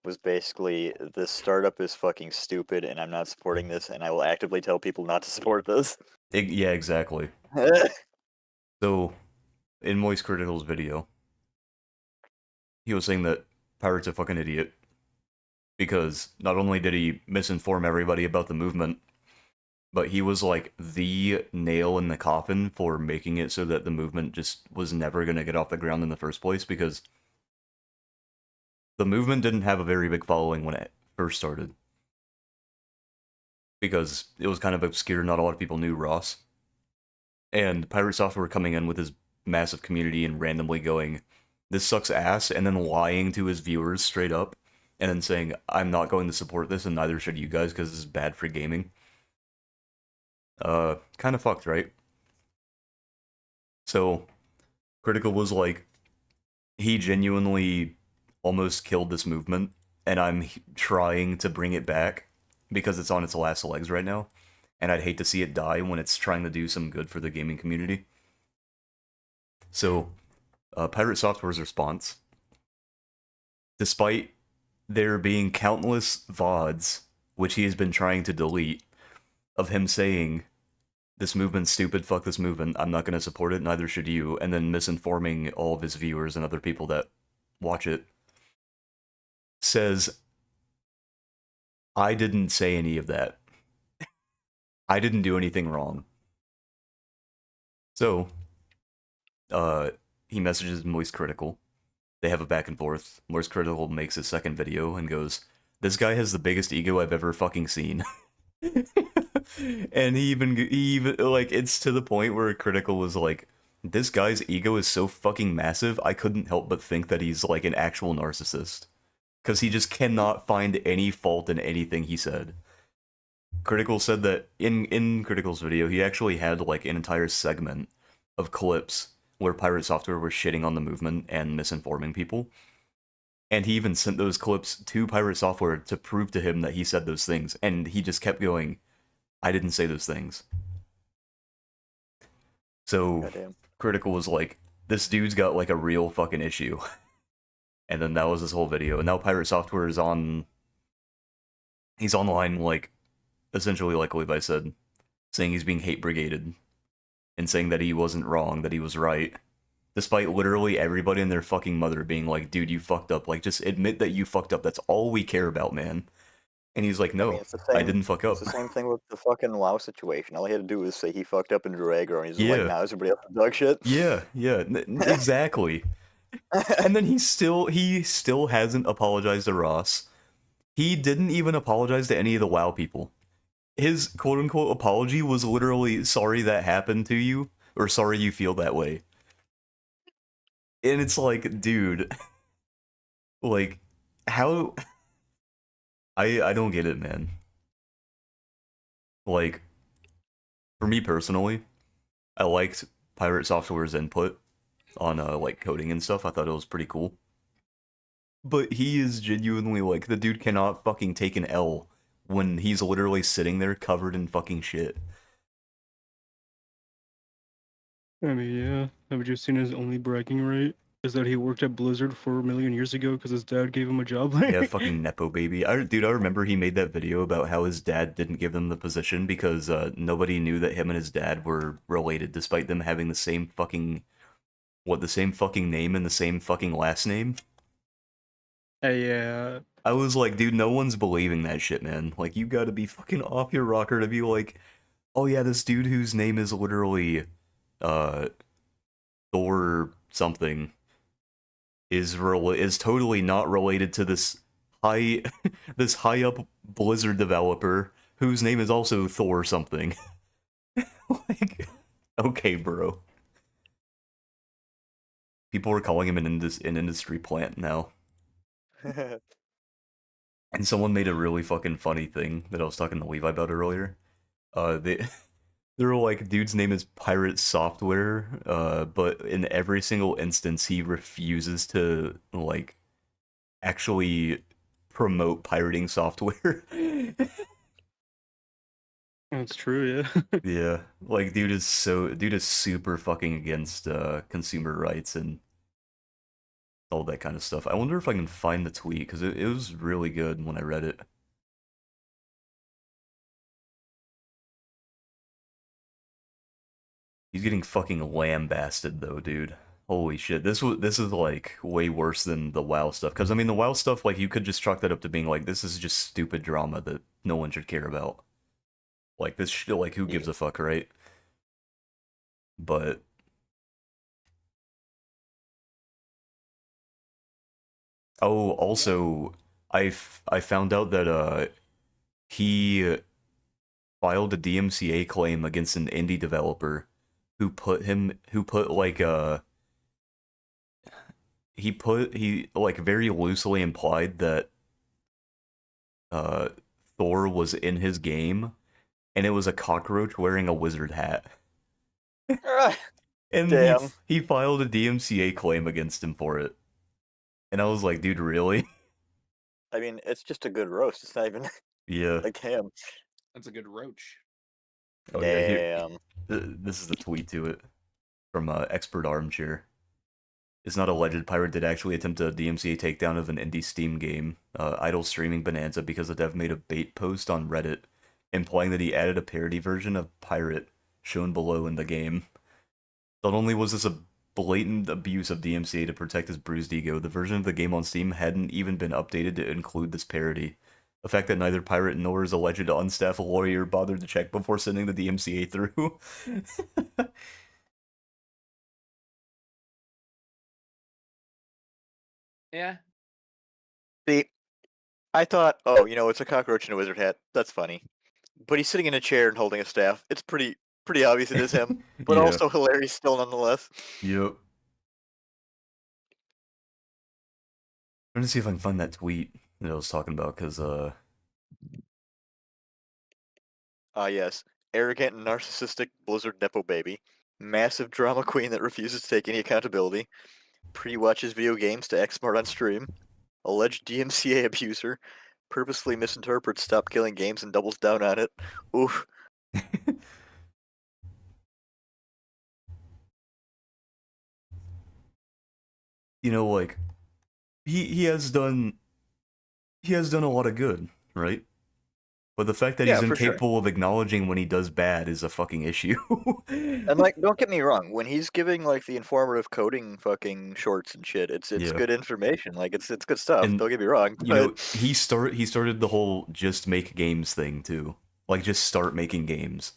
was basically, this startup is fucking stupid and I'm not supporting this and I will actively tell people not to support this. Yeah, exactly. So, in Moist Critical's video, he was saying that Pirate's a fucking idiot. Because not only did he misinform everybody about the movement, but he was like the nail in the coffin for making it so that the movement just was never going to get off the ground in the first place, because the movement didn't have a very big following when it first started. Because it was kind of obscure, not a lot of people knew Ross. And Pirate Software coming in with his massive community and randomly going, this sucks ass, and then lying to his viewers straight up, and then saying, I'm not going to support this, and neither should you guys, because this is bad for gaming. Kind of fucked, right? So, Critical was like, he genuinely almost killed this movement, and I'm trying to bring it back, because it's on its last legs right now, and I'd hate to see it die when it's trying to do some good for the gaming community. So, Pirate Software's response, despite there being countless VODs, which he has been trying to delete, of him saying, this movement's stupid, fuck this movement, I'm not going to support it, neither should you, and then misinforming all of his viewers and other people that watch it, says, I didn't say any of that. I didn't do anything wrong. So, he messages Moist Critical. They have a back and forth. Moist Critical makes his second video and goes, this guy has the biggest ego I've ever fucking seen. And he even, like, it's to the point where Critical was like, this guy's ego is so fucking massive, I couldn't help but think that he's, like, an actual narcissist. Because he just cannot find any fault in anything he said. Critical said that in Critical's video, he actually had, like, an entire segment of clips where Pirate Software was shitting on the movement and misinforming people. And he even sent those clips to Pirate Software to prove to him that he said those things, and he just kept going, I didn't say those things. So, Goddamn. Critical was like, this dude's got, like, a real fucking issue. And then that was his whole video, and now Pirate Software is on... He's online, like, essentially like Levi said, saying he's being hate brigaded, and saying that he wasn't wrong, that he was right. despite literally everybody and their fucking mother being like, dude, you fucked up. Like, just admit that you fucked up. That's all we care about, man. And he's like, I mean, no, I didn't fuck It's up. the same thing with the fucking WoW situation. All he had to do was say he fucked up in drew aggro, and he's just like, Yeah, "Now everybody else is dog shit." yeah, exactly. And then he still hasn't apologized to Ross. He didn't even apologize to any of the WoW people. His quote unquote apology was literally sorry that happened to you, or sorry you feel that way. And it's like, dude, like, how I don't get it, man. Like, for me personally, I liked Pirate Software's input on like coding and stuff. I thought it was pretty cool. But he is genuinely like the dude cannot fucking take an L when he's literally sitting there covered in fucking shit. I mean, yeah. Have you seen his only bragging right? Is that he worked at Blizzard 4 million years ago because his dad gave him a job Yeah, there. fucking nepo baby. Dude, I remember he made that video about how his dad didn't give him the position because nobody knew that him and his dad were related, despite them having the same fucking the same fucking name and the same fucking last name. Yeah. I was like, dude, no one's believing that shit, man. Like, you gotta be fucking off your rocker to be like, oh yeah, this dude whose name is literally, uh, Thor something is totally not related to this high, this high up Blizzard developer whose name is also Thor something. Like, okay, bro. People are calling him an industry plant now. And someone made a really fucking funny thing that I was talking to Levi about earlier. They they're like, dude's name is Pirate Software, but in every single instance he refuses to like actually promote pirating software. That's true, yeah. Yeah, like dude is super fucking against consumer rights and all that kind of stuff. I wonder if I can find the tweet because it was really good when I read it. He's getting fucking lambasted though, dude. Holy shit. This is like way worse than the WoW stuff. Cause I mean the WoW stuff, like you could just chalk that up to being like, this is just stupid drama that no one should care about. Like this shit, like who gives Yeah. a fuck, right? But oh, also I found out that he filed a DMCA claim against an indie developer who put like he like very loosely implied that uh Thor was in his game and it was a cockroach wearing a wizard hat. And Damn. he filed a DMCA claim against him for it. And I was like, dude, really? I mean, it's just a good roast. It's not even Yeah. like, damn. That's a good roach. Oh yeah, here Damn. this is the tweet to it from Expert Armchair. It's not alleged Pirate did actually attempt a DMCA takedown of an indie Steam game, Idle Streaming Bonanza, because the dev made a bait post on Reddit, implying that he added a parody version of Pirate, shown below in the game. Not only was this a blatant abuse of DMCA to protect his bruised ego, the version of the game on Steam hadn't even been updated to include this parody. The fact that neither Pirate nor his alleged unstaffed lawyer bothered to check before sending the DMCA through. Yeah. See, I thought, oh, it's a cockroach in a wizard hat. That's funny. But he's sitting in a chair and holding a staff. It's pretty obvious it is him, but Yeah. also hilarious still nonetheless. Yep. I'm gonna see if I can find that tweet that I was talking about, because, Ah, yes. Arrogant and narcissistic Blizzard Nepo baby. Massive drama queen that refuses to take any accountability. Pre-watches video games to act smart on stream. Alleged DMCA abuser. Purposely misinterprets Stop Killing Games and doubles down on it. Oof. like, he has done a lot of good, right? But the fact that Yeah, he's for sure. incapable of acknowledging when he does bad is a fucking issue. And like, don't get me wrong, when he's giving like the informative coding fucking shorts and shit, it's Yeah. good information. Like it's good stuff. And Don't get me wrong, you but know, he started the whole just make games thing too. Like just start making games.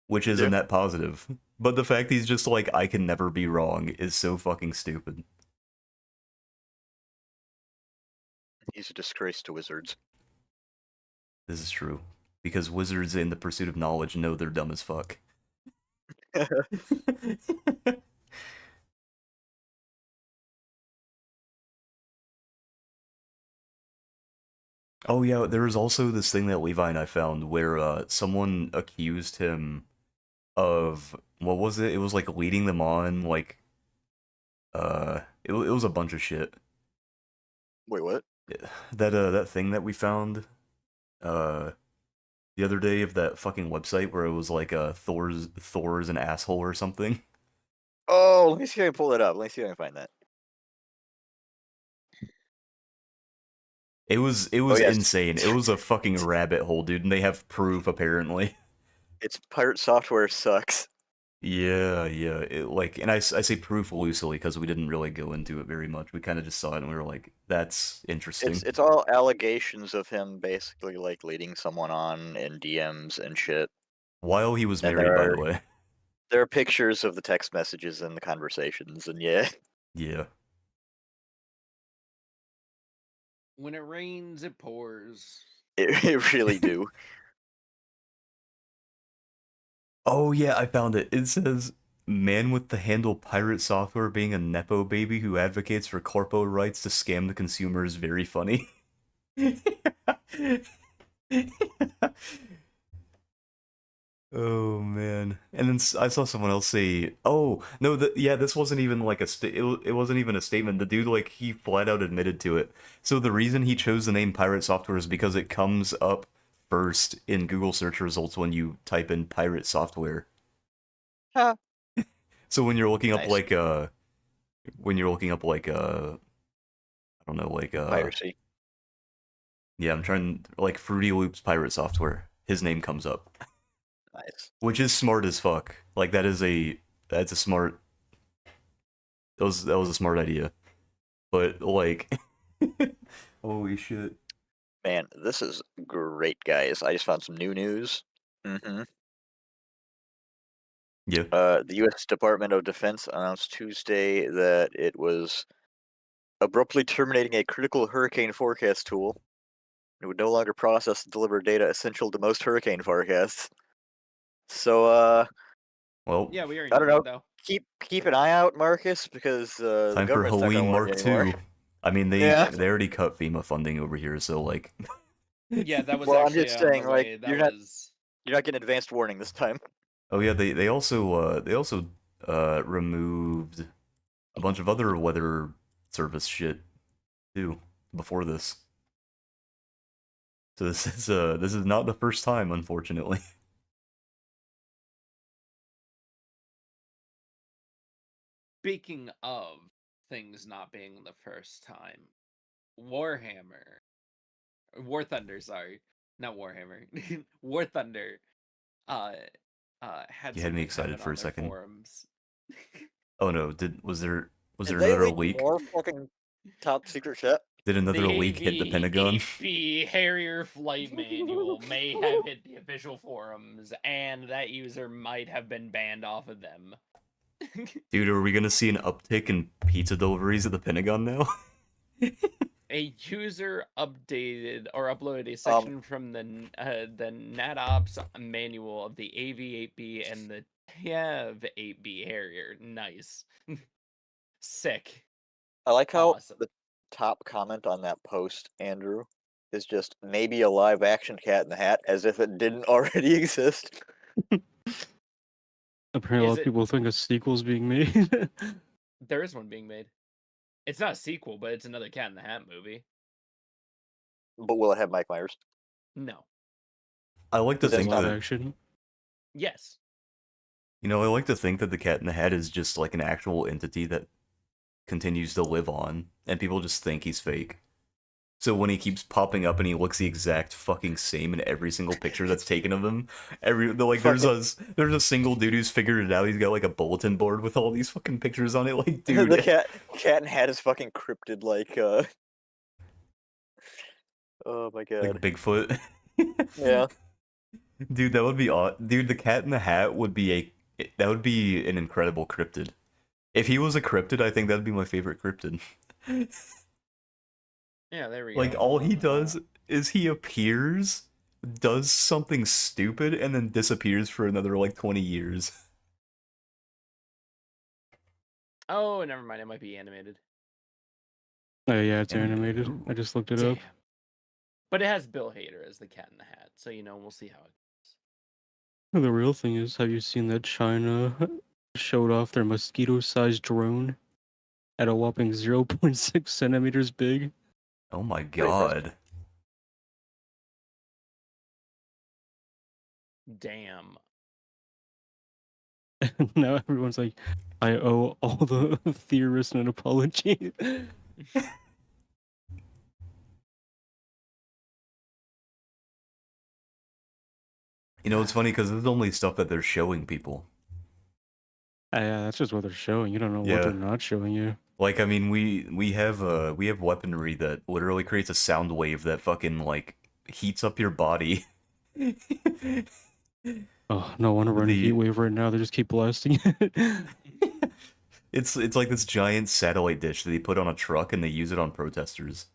Which is a yeah, net positive. But the fact he's just like, I can never be wrong is so fucking stupid. he's a disgrace to wizards. This is true. Because wizards in the pursuit of knowledge know they're dumb as fuck. Oh yeah, there was also this thing that Levi and I found where someone accused him of what was it? It was like leading them on, like it was a bunch of shit. Wait, what? That thing that we found uh the other day of that fucking website where it was like Thor's an asshole or something. Oh, let me see if I can pull it up. Let me see if I can find that. It was Oh yes, insane. It was a fucking rabbit hole, dude, and they have proof apparently. it's pirate software sucks. Yeah, yeah. And I say proof loosely because we didn't really go into it very much. We kind of just saw it and we were like, that's interesting. It's all allegations of him basically like leading someone on in DMs and shit. While he was And married, by the way. there are pictures of the text messages and the conversations, and yeah, Yeah. When it rains, it pours. it really do. Oh yeah, I found it. It says man with the handle pirate software being a nepo baby who advocates for corpo rights to scam the consumer is very funny. Oh man. And then I saw someone else say, "Oh, no, yeah, this wasn't even like it wasn't even a statement. The dude like he flat out admitted to it. So the reason he chose the name Pirate Software is because it comes up first in Google search results when you type in pirate software. Huh. So when you're looking up Nice. like I don't know, like Piracy. yeah, I'm trying like Fruity Loops Pirate Software. His name comes up. Nice. Which is smart as fuck. Like that's a smart that was a smart idea. But like holy shit. Man, this is great, guys. I just found some new news. Mm-hmm. Yeah. The U.S. Department of Defense announced Tuesday that it was abruptly terminating a critical hurricane forecast tool. It would no longer process and deliver data essential to most hurricane forecasts. So, Well, Yeah, we already I know don't know. that though. Keep an eye out, Marcus, because the time for government's not Helene going to warn you Mark anymore. II. I mean Yeah. they already cut FEMA funding over here, so like Yeah, that was Well, I'm actually just on saying, the like, way. you're That not was getting advanced warning this time. Oh yeah, they also removed a bunch of other weather service shit too before this. So this is not the first time, unfortunately. speaking of things not being the first time. Warhammer, War Thunder, sorry, not Warhammer, War Thunder, uh, had You had me something excited happen for on a their second. forums. Oh no, was Did there they another leak leak? more fucking top secret shit? Did another The leak hit the Pentagon? AV-8B Harrier Flight Manual may have hit the official forums, and that user might have been banned off of them. Dude, are we gonna see an uptick in pizza deliveries at the Pentagon now? A user updated or uploaded a section from the NatOps manual of the AV-8B and the TEV-8B Harrier. Nice. Sick. I like how Awesome. the top comment on that post, Andrew, is just maybe a live action Cat in the Hat, as if it didn't already exist. Apparently, a lot Is of it? people think a sequel's being made. There is one being made. It's not a sequel, but it's another Cat in the Hat movie. But will it have Mike Myers? No. I like to That's think not that action. Yes. I like to think that the Cat in the Hat is just like an actual entity that continues to live on, and people just think he's fake. So when he keeps popping up and he looks the exact fucking same in every single picture that's taken of him, there's a single dude who's figured it out. He's got like a bulletin board with all these fucking pictures on it. Like, The dude, cat and hat is fucking cryptid like oh my like god. Bigfoot. Yeah. Dude, that would be dude, the Cat in the Hat would be that would be an incredible cryptid. If he was a cryptid, I think that'd be my favorite cryptid. Yeah, there we Like go. all he does is he appears, does something stupid, and then disappears for another like 20 years. Oh, never mind. It might be animated. Oh yeah, it's And- animated. ooh. I just looked it Damn. up. But it has Bill Hader as the Cat in the Hat, so we'll see how it goes. The real thing is, have you seen that China showed off their mosquito-sized drone at a whopping 0.6 centimeters big? Oh my Pretty impressive. god. Damn. Now everyone's like, I owe all the theorists an apology. You know, it's funny because this is only stuff that they're showing people. Yeah, that's just what they're showing. You don't know Yeah. what they're not showing you. Like, I mean, we have weaponry that literally creates a sound wave that fucking like heats up your body. Oh, no wonder we're in a heat The- wave right now. They just keep blasting it. It's like this giant satellite dish that they put on a truck and they use it on protesters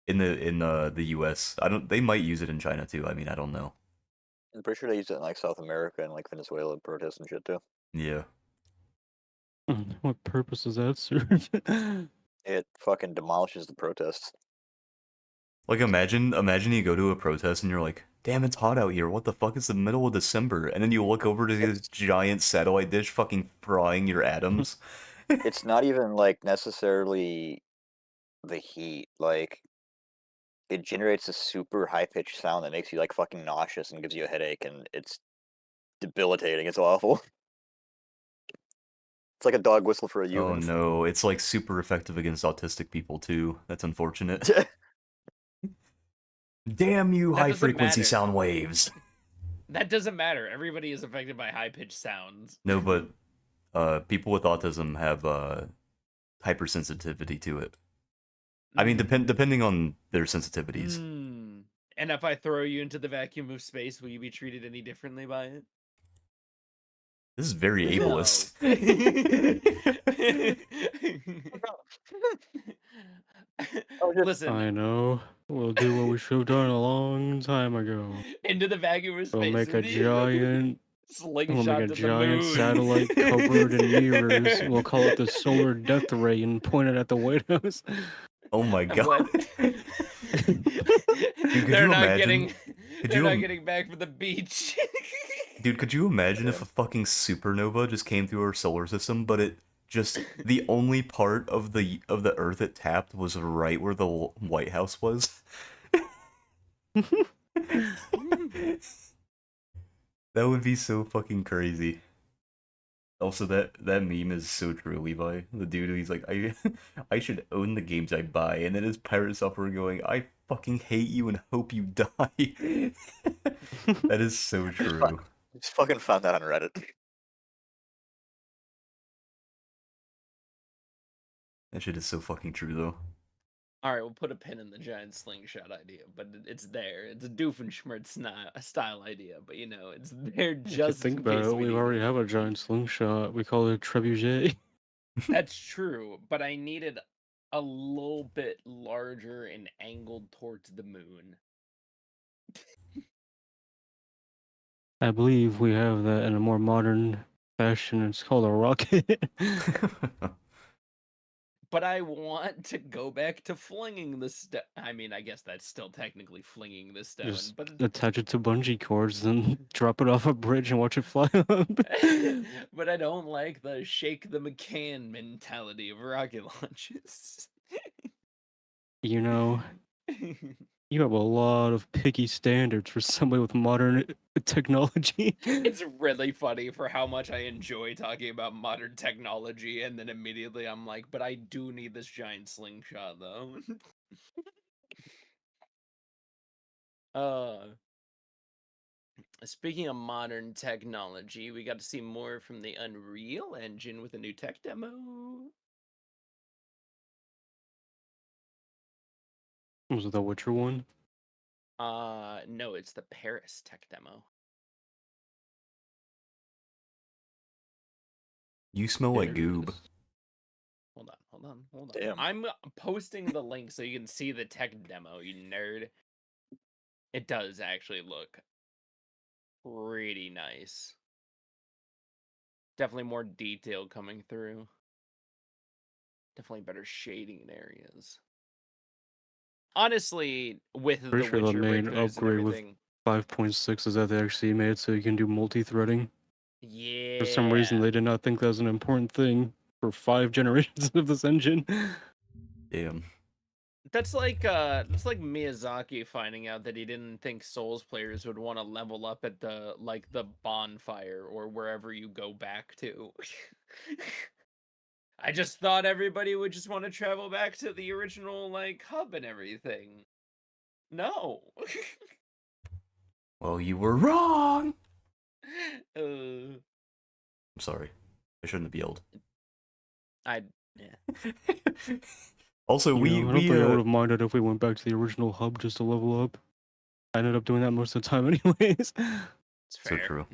in the U.S. They might use it in China too. I mean, I don't know. I'm pretty sure they use it in like South America and like Venezuela protests and shit too. Yeah. What purpose does that serve? It fucking demolishes the protests. Like imagine you go to a protest and you're like, damn, it's hot out here. What the fuck? It's the middle of December, and then you look over to this giant satellite dish fucking frying your atoms. It's not even like necessarily the heat. Like it generates a super high pitched sound that makes you like fucking nauseous and gives you a headache, and it's debilitating. It's awful. It's like a dog whistle for a Oh human. no, it's like super effective against autistic people too. That's unfortunate. Damn you, That high doesn't frequency matter. sound waves. That doesn't matter. Everybody is affected by high-pitched sounds. No, but people with autism have hypersensitivity to it. I mean, depending on their sensitivities. Mm. And if I throw you into the vacuum of space, will you be treated any differently by it? This is very No. ableist. Listen, I know. We'll do what we should have done a long time ago. into the vacuum of space. We'll make a with you. giant slingshot We'll make a to the giant moon. satellite covered in mirrors. We'll call it the solar death ray and point it at the White House. Oh my And god. what- could They're you not imagine- getting. could They're you not im- getting back from the beach. Dude, could you imagine if a fucking supernova just came through our solar system, but it just the only part of the Earth it tapped was right where the White House was? That would be so fucking crazy. Also, that meme is so true, Levi. The dude, he's like, I should own the games I buy, and then his pirate software going, I fucking hate you and hope you die. That is so true. Just fucking found that on Reddit. That shit is so fucking true, though. All right, we'll put a pin in the giant slingshot idea, but it's there. It's a Doofenshmirtz style idea, but it's there If you just think in about case it, we we need already it. have a giant slingshot. We call it a trebuchet. That's true, but I needed a little bit larger and angled towards the moon. I believe we have that in a more modern fashion. It's called a rocket. But I want to go back to flinging the stone. I mean, I guess that's still technically flinging the stone, Just but attach it to bungee cords and drop it off a bridge and watch it fly up. but I don't like the shake the McCann mentality of rocket launches. You know, you have a lot of picky standards for somebody with modern technology. It's really funny for how much I enjoy talking about modern technology, and then immediately I'm like, but I do need this giant slingshot, though. Uh, Speaking of modern technology, we got to see more from the Unreal Engine with a new tech demo. Was it the Witcher one? No, it's the Paris tech demo. You smell like There it goob. is. Hold on. Damn. I'm posting the link so you can see the tech demo, you nerd. It does actually look pretty nice. Definitely more detail coming through. Definitely better shading in areas. Honestly, with Pretty the sure the Witcher main breakthroughs and upgrade with everything. 5.6 is that they actually made it so you can do multi-threading. For some reason, Yeah. they did not think that was an important thing for 5 generations of this engine. Damn. That's like Miyazaki finding out that he didn't think Souls players would want to level up at the bonfire or wherever you go back to. I just thought everybody would just want to travel back to the original hub and everything. No. Well, you were wrong. uh, I'm sorry. I shouldn't have yelled. yeah. Also, I we don't think I would uh have minded if we went back to the original hub just to level up. I ended up doing that most of the time anyways. It's so fair. true.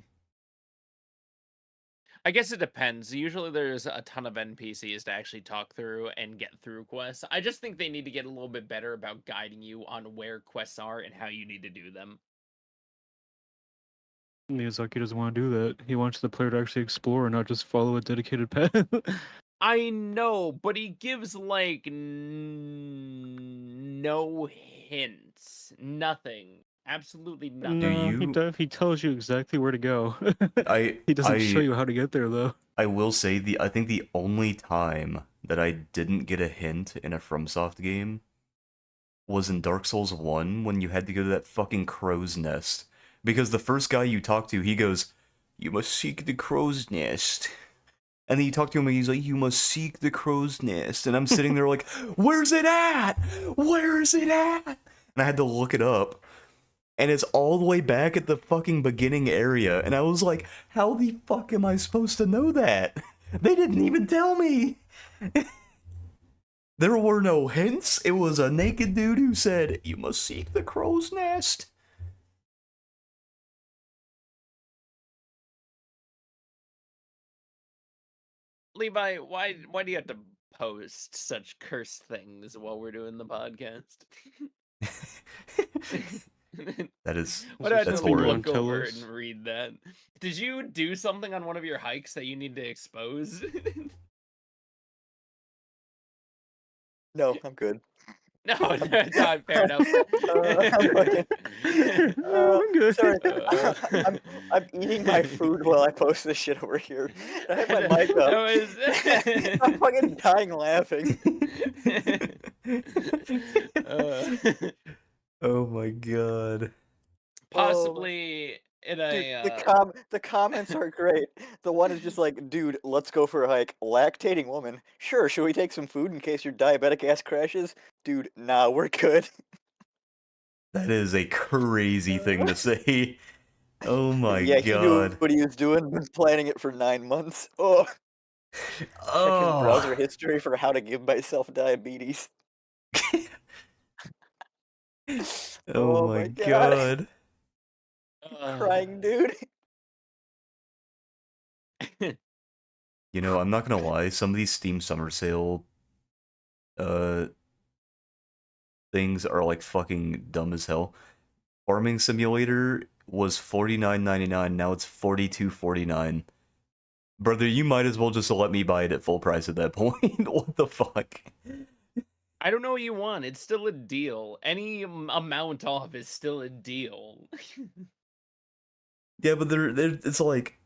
I guess it depends. Usually there's a ton of NPCs to actually talk through and get through quests. I just think they need to get a little bit better about guiding you on where quests are and how you need to do them. Miyazaki doesn't want to do that. He wants the player to actually explore and not just follow a dedicated path. I know, but he gives no hints. Nothing. Absolutely nothing. Do No, you? he tells you exactly where to go. I He doesn't show I you how to get there though. I will say I think the only time that I didn't get a hint in a FromSoft game was in Dark Souls 1 when you had to go to that fucking crow's nest. Because the first guy you talk to, he goes, "You must seek the crow's nest." And then you talk to him and he's like, "You must seek the crow's nest." And I'm sitting there like, "Where's it at? Where is it at?" And I had to look it up. And it's all the way back at the fucking beginning area. And I was like, how the fuck am I supposed to know that? They didn't even tell me. There were no hints. It was a naked dude who said, "You must seek the crow's nest." Levi, why do you have to post such cursed things while we're doing the podcast? That is, Why do I have that's to look horrid. over and read that? Did you do something on one of your hikes that you need to expose? No, I'm good. No, fair enough. I'm fucking. I'm good. Sorry, Uh, I'm eating my food while I post this shit over here. I have my mic up. I'm fucking dying laughing. Oh my god. Possibly in Dude, a the comments are great. The one is just like, dude, let's go for a hike. Lactating woman. Sure, should we take some food in case your diabetic ass crashes? Dude, nah, we're good. That is a crazy thing to say. Oh my Yeah, he knew god. what he was doing, been planning it for 9 months. Oh, check his browser Oh. history for how to give myself diabetes. Oh my god. Crying dude. You know, I'm not gonna lie, some of these Steam Summer Sale things are like fucking dumb as hell. Farming Simulator was $49.99, now it's $42.49. Brother, you might as well just let me buy it at full price at that point. What the fuck? I don't know what you want. It's still a deal. Any amount off is still a deal. Yeah, but it's like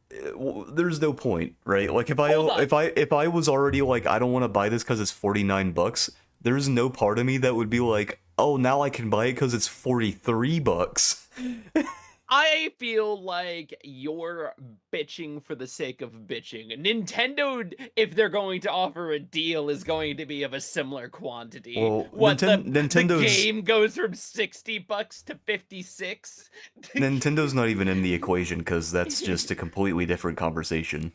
there's no point, right? Like if Hold on. if I was already like I don't want to buy this because it's $49, there's no part of me that would be like, oh, now I can buy it because it's $43. I feel like you're bitching for the sake of bitching. Nintendo, if they're going to offer a deal, is going to be of a similar quantity. Well, What the Nintendo's game goes from $60 to 56. Nintendo's not even in the equation because that's just a completely different conversation.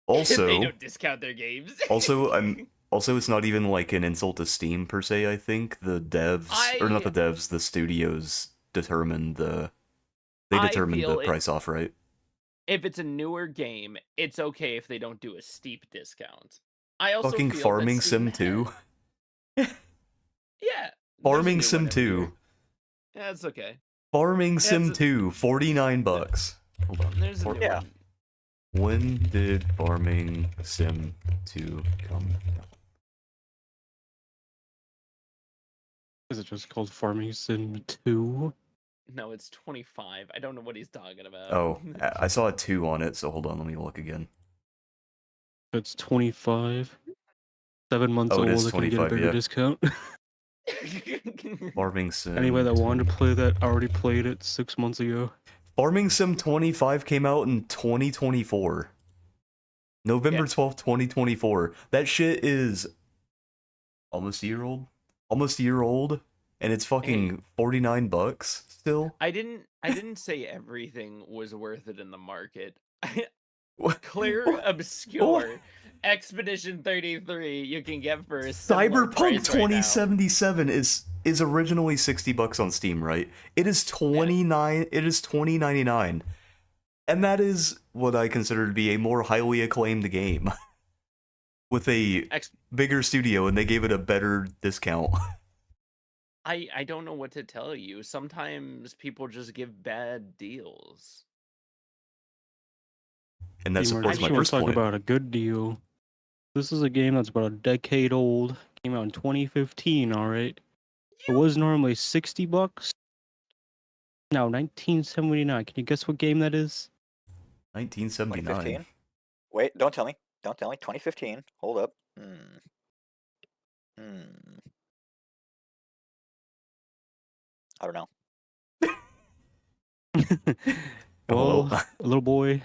They Also, don't discount their games. also it's not even like an insult to Steam per se. I think the devs, or not the I devs, the studios determine the I the feel price off, right? if it's a newer game, it's okay if they don't do a steep discount. I also Fucking feel that Farming Steam Sim 2. yeah, there's a Farming new one Sim every year. 2. Yeah, it's okay. Farming Sim It's 2, $49. Hold on. there's a new Yeah. one. When did Farming Sim 2 come out? Is it just called Farming Sim 2? No, it's 25. I don't know what he's talking about. Oh, I saw a 2 on it, so hold on, let me look again. It's 25. 7 months Oh, it is old, I can get a 25, bigger yeah. discount. Farming Sim. Anybody that 2. wanted to play that already played it 6 months ago. Farming Sim 25 came out in 2024. November 12th, 2024. That shit is almost a year old. Almost a year old, and it's fucking $49 still. I didn't say everything was worth it in the market. What? Clear, What? obscure. Expedition 33 you can get for a similar Cyberpunk price right now. 2077 is originally $60 on Steam, right? It is $20.99. And that is what I consider to be a more highly acclaimed game. With a bigger studio, and they gave it a better discount. I don't know what to tell you. Sometimes people just give bad deals. And that supports my You want first to talk point. about a good deal. This is a game that's about a decade old. Came out in 2015, alright? It was normally $60. Now, 1979. Can you guess what game that is? 1979. 2015? Wait, don't tell me. Don't tell me. 2015. Hold up. I don't know. Oh, Well, little boy,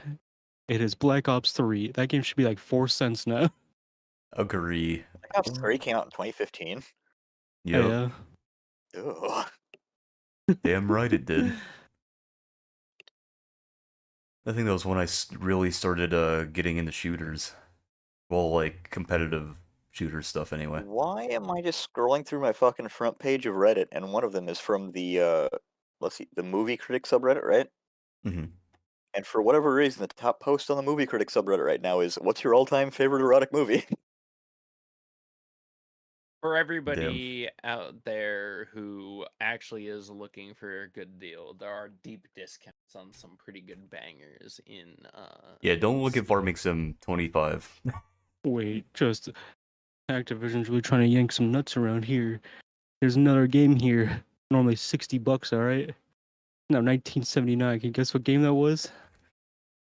it is Black Ops 3. That game should be like 4 cents now. agree. Black Ops 3 came out in 2015. Yep. Yeah. Ugh. Damn right it did. I think that was when I really started getting into shooters. Well, like, competitive shooter stuff anyway. Why am I just scrolling through my fucking front page of Reddit, and one of them is from the, let's see, the movie critic subreddit, right? Mm-hmm. And for whatever reason, the top post on the movie critic subreddit right now is, what's your all-time favorite erotic movie? For everybody out there who actually is looking for a good deal, there are deep discounts on some pretty good bangers in Yeah, don't look at Steam. Farming Sim 25. Wait, just Activision's really trying to yank some nuts around here. There's another game here. Normally $60, alright? Now 1979. Can you guess what game that was?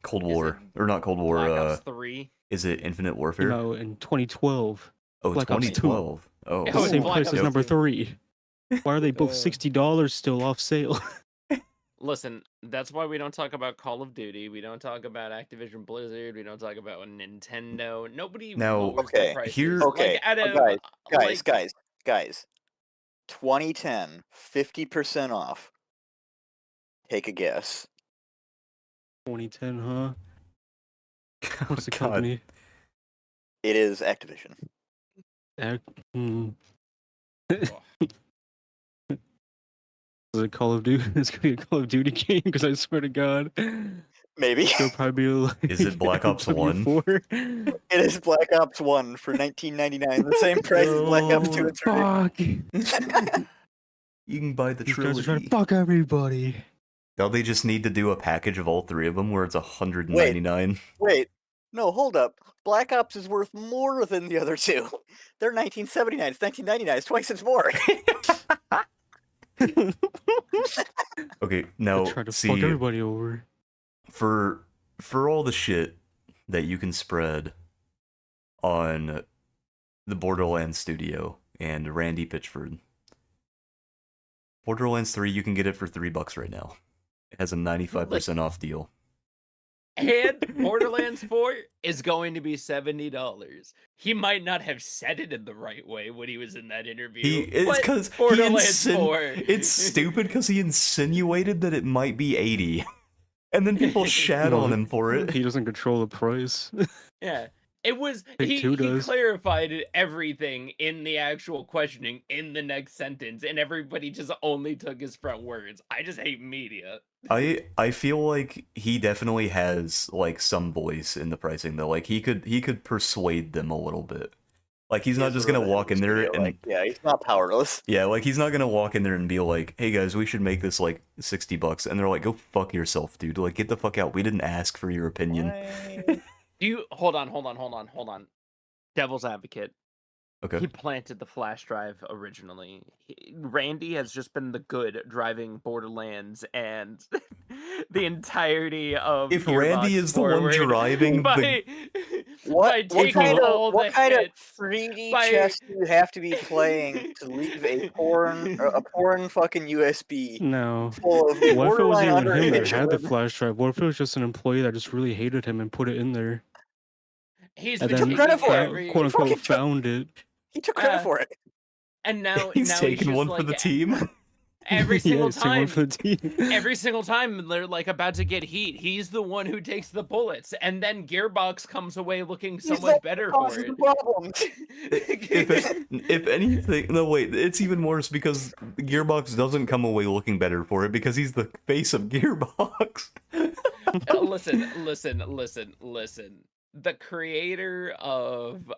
Cold Is War. Or not Cold War, Black Ops 3. is it Infinite Came Warfare? out in 2012. Oh, Black Ops 2. 2012. Oh, Oh, Same Black price Ops as number 2. 3. Why are they both $60 still off sale? Listen, that's why we don't talk about Call of Duty. We don't talk about Activision Blizzard. We don't talk about Nintendo. Nobody Now, lowers their Okay, prices. here- Okay, Like, out of, guys. 2010, 50% off. Take a guess. 2010, huh? What's the God. company? It is Activision. Is it Call of Duty? It's gonna be a Call of Duty game because I swear to God, Maybe. it'll probably be like Is it Black Ops 1? It is Black Ops 1 for $19.99, the same price as Black Ops 2 and 3. Fuck! You can buy the These guys are trying trilogy. to fuck everybody. Now they just need to do a package of all three of them where it's $199. Wait, no, hold up. Black Ops is worth more than the other two. They're $19.79. It's $19.99. It's 20 cents more. Okay, They're now trying to fuck see, everybody over. for all the shit that you can spread on the Borderlands studio and Randy Pitchford, Borderlands 3, you can get it for $3 right now. It has a 95% off deal. And Borderlands 4 is going to be $70. He might not have said it in the right way when he was in that interview, It's but because Borderlands 4. It's stupid because he insinuated that it might be 80, and then people shat on him for it. He doesn't control the price. Yeah. It was Take-Two he does. clarified everything in the actual questioning in the next sentence, and everybody just only took his front words. I just hate media. I feel like he definitely has like some voice in the pricing though. Like he could persuade them a little bit. Like he's not just gonna walk in there and yeah, he's not powerless. yeah, like he's not gonna walk in there and be like, "Hey guys, we should make this like $60," and they're like, "Go fuck yourself, dude! Like get the fuck out. We didn't ask for your opinion." Do you hold on. Devil's advocate. Okay. He planted the flash drive originally. Randy has just been the good driving Borderlands and the entirety of If Gearbox Randy is the one forward driving by, What taking kind of all what the kind of hits 3D by- chess do you have to be playing to leave a porn fucking USB No. full of What if it was borderline even him that underage had the women? flash drive? What if it was just an employee that just really hated him and put it in there? he's And been then taking credit for it. every quote unquote Fucking took- found it. He took credit Uh, for it. and now He's now taking just one like, for the team. every Yeah, single he's taking one time. for the team. Every single time they're like about to get heat, he's the one who takes the bullets, and then Gearbox comes away looking so He's much the better cause for of the it. problem. If anything, no wait, it's even worse because Gearbox doesn't come away looking better for it because he's the face of Gearbox. Listen. The creator of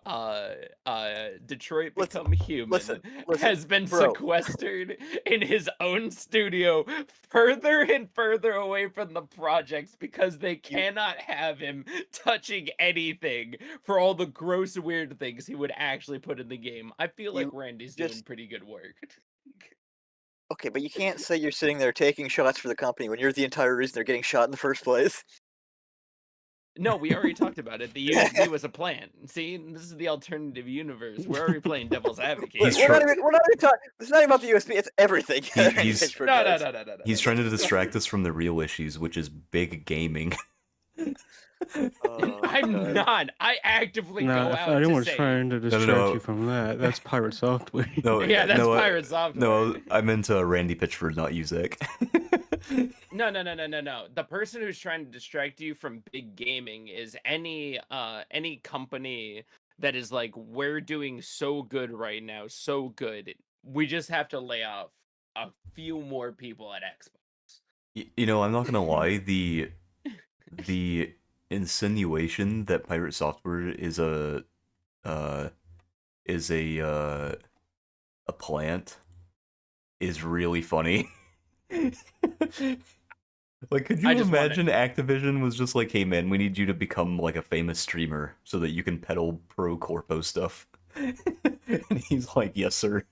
Detroit Listen, Become Human listen, has been bro. sequestered in his own studio further and further away from the projects because they cannot have him touching anything for all the gross weird things he would actually put in the game. I feel like You Randy's doing just- pretty good work. Okay, but you can't say you're sitting there taking shots for the company when you're the entire reason they're getting shot in the first place. No, we already talked about it. The USB was a plan. See, this is the alternative universe. We're already playing devil's advocate. He's we're try- not even talking. It's not even about the USB. It's everything. He's- Pittsburgh No. does. He's trying to distract us from the real issues, which is big gaming. Oh, I'm God. not. I actively go Nah, if out anyone to was say, trying to distract no. you from that, that's pirate software. No, yeah, that's no, pirate software. No, I meant Randy Pitchford, not Uzek. No. The person who's trying to distract you from big gaming is any company that is like, we're doing so good right now, so good. We just have to lay off a few more people at Xbox. You know, I'm not gonna lie, the insinuation that pirate software is a plant is really funny. Like, could you I just want imagine Activision was just like, "Hey man, we need you to become like a famous streamer so that you can peddle pro corpo stuff," and he's like, "Yes, sir."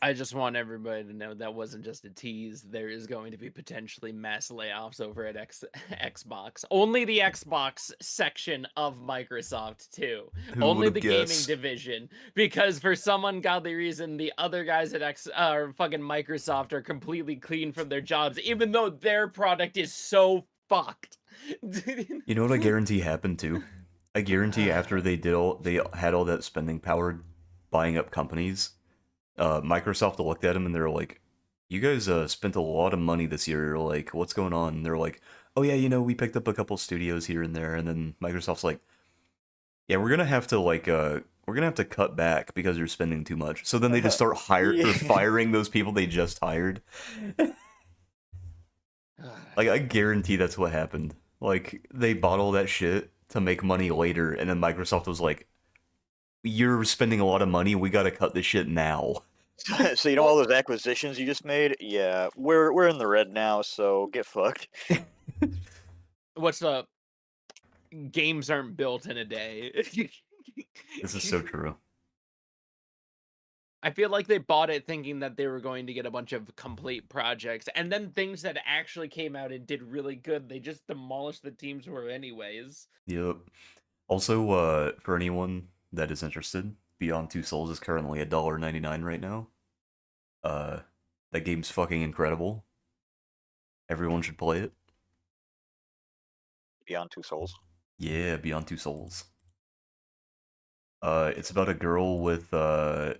I just want everybody to know that wasn't just a tease. There is going to be potentially mass layoffs over at Xbox. Only the Xbox section of Microsoft, too. Who Only would've the guessed? gaming division. Because for some ungodly reason, the other guys at fucking Microsoft are completely clean from their jobs, even though their product is so fucked. You know what I guarantee happened too? I guarantee after they had all that spending power buying up companies, Microsoft looked at them and they're like, "You guys spent a lot of money this year. Like, what's going on?" And they're like, "Oh yeah, you know, we picked up a couple studios here and there." And then Microsoft's like, "Yeah, we're gonna have to cut back because you're spending too much." So then they just start Yeah. firing those people they just hired. Like, I guarantee that's what happened. Like, they bought all that shit to make money later, and then Microsoft was like, "You're spending a lot of money, we gotta cut this shit now." So you know all those acquisitions you just made? Yeah, we're in the red now, so get fucked. What's up? Games aren't built in a day. This is so true. I feel like they bought it thinking that they were going to get a bunch of complete projects, and then things that actually came out and did really good, they just demolished the teams were anyways. Yep. Also, for anyone that is interested, Beyond Two Souls is currently $1.99 right now. That game's fucking incredible. Everyone should play it. Beyond Two Souls. Yeah, Beyond Two Souls. It's about a girl with her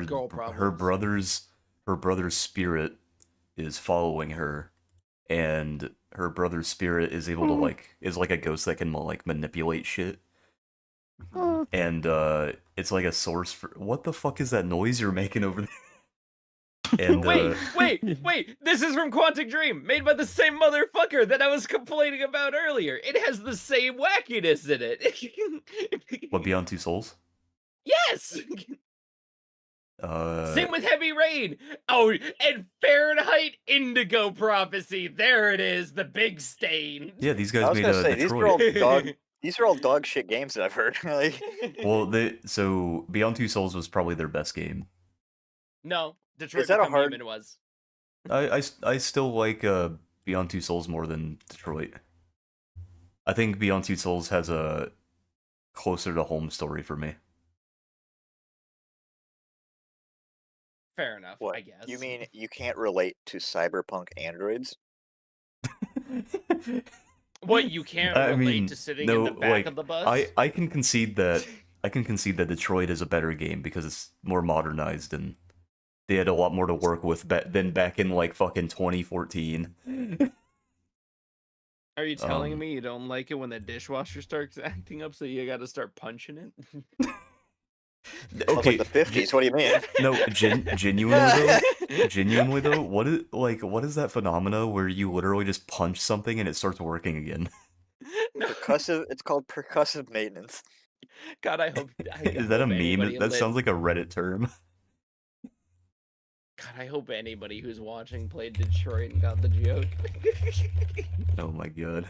Girl her problems. brother's spirit is following her, and her brother's spirit is able to is like a ghost that can like manipulate shit. And it's like a source for what the fuck is that noise you're making over there? And Wait! This is from Quantic Dream, made by the same motherfucker that I was complaining about earlier. It has the same wackiness in it. what, Beyond Two Souls? Yes. Uh, Same with Heavy Rain. Oh, and Fahrenheit Indigo Prophecy. There it is, the big stain. yeah, these I guys was made gonna say Detroit. these are all dog shit games that I've heard. Like, Well, so Beyond Two Souls was probably their best game. No, Detroit Is that a Become hard- Human was. I still like Beyond Two Souls more than Detroit. I think Beyond Two Souls has a closer to home story for me. Fair enough, what? I guess. You mean you can't relate to cyberpunk androids? What, you can't I relate mean, to sitting no, in the back like, of the bus? I can concede that Detroit is a better game because it's more modernized and they had a lot more to work with than back in like fucking 2014. Are you telling um, me you don't like it when the dishwasher starts acting up, so you gotta start punching it? Sounds like Okay, the 50s. What do you mean? no, genuinely though, what is that phenomena where you literally just punch something and it starts working again? No. It's called percussive maintenance. God, I hope. Is that a meme? anybody That sounds like a Reddit term. God, I hope anybody who's watching played Detroit and got the joke. Oh my god.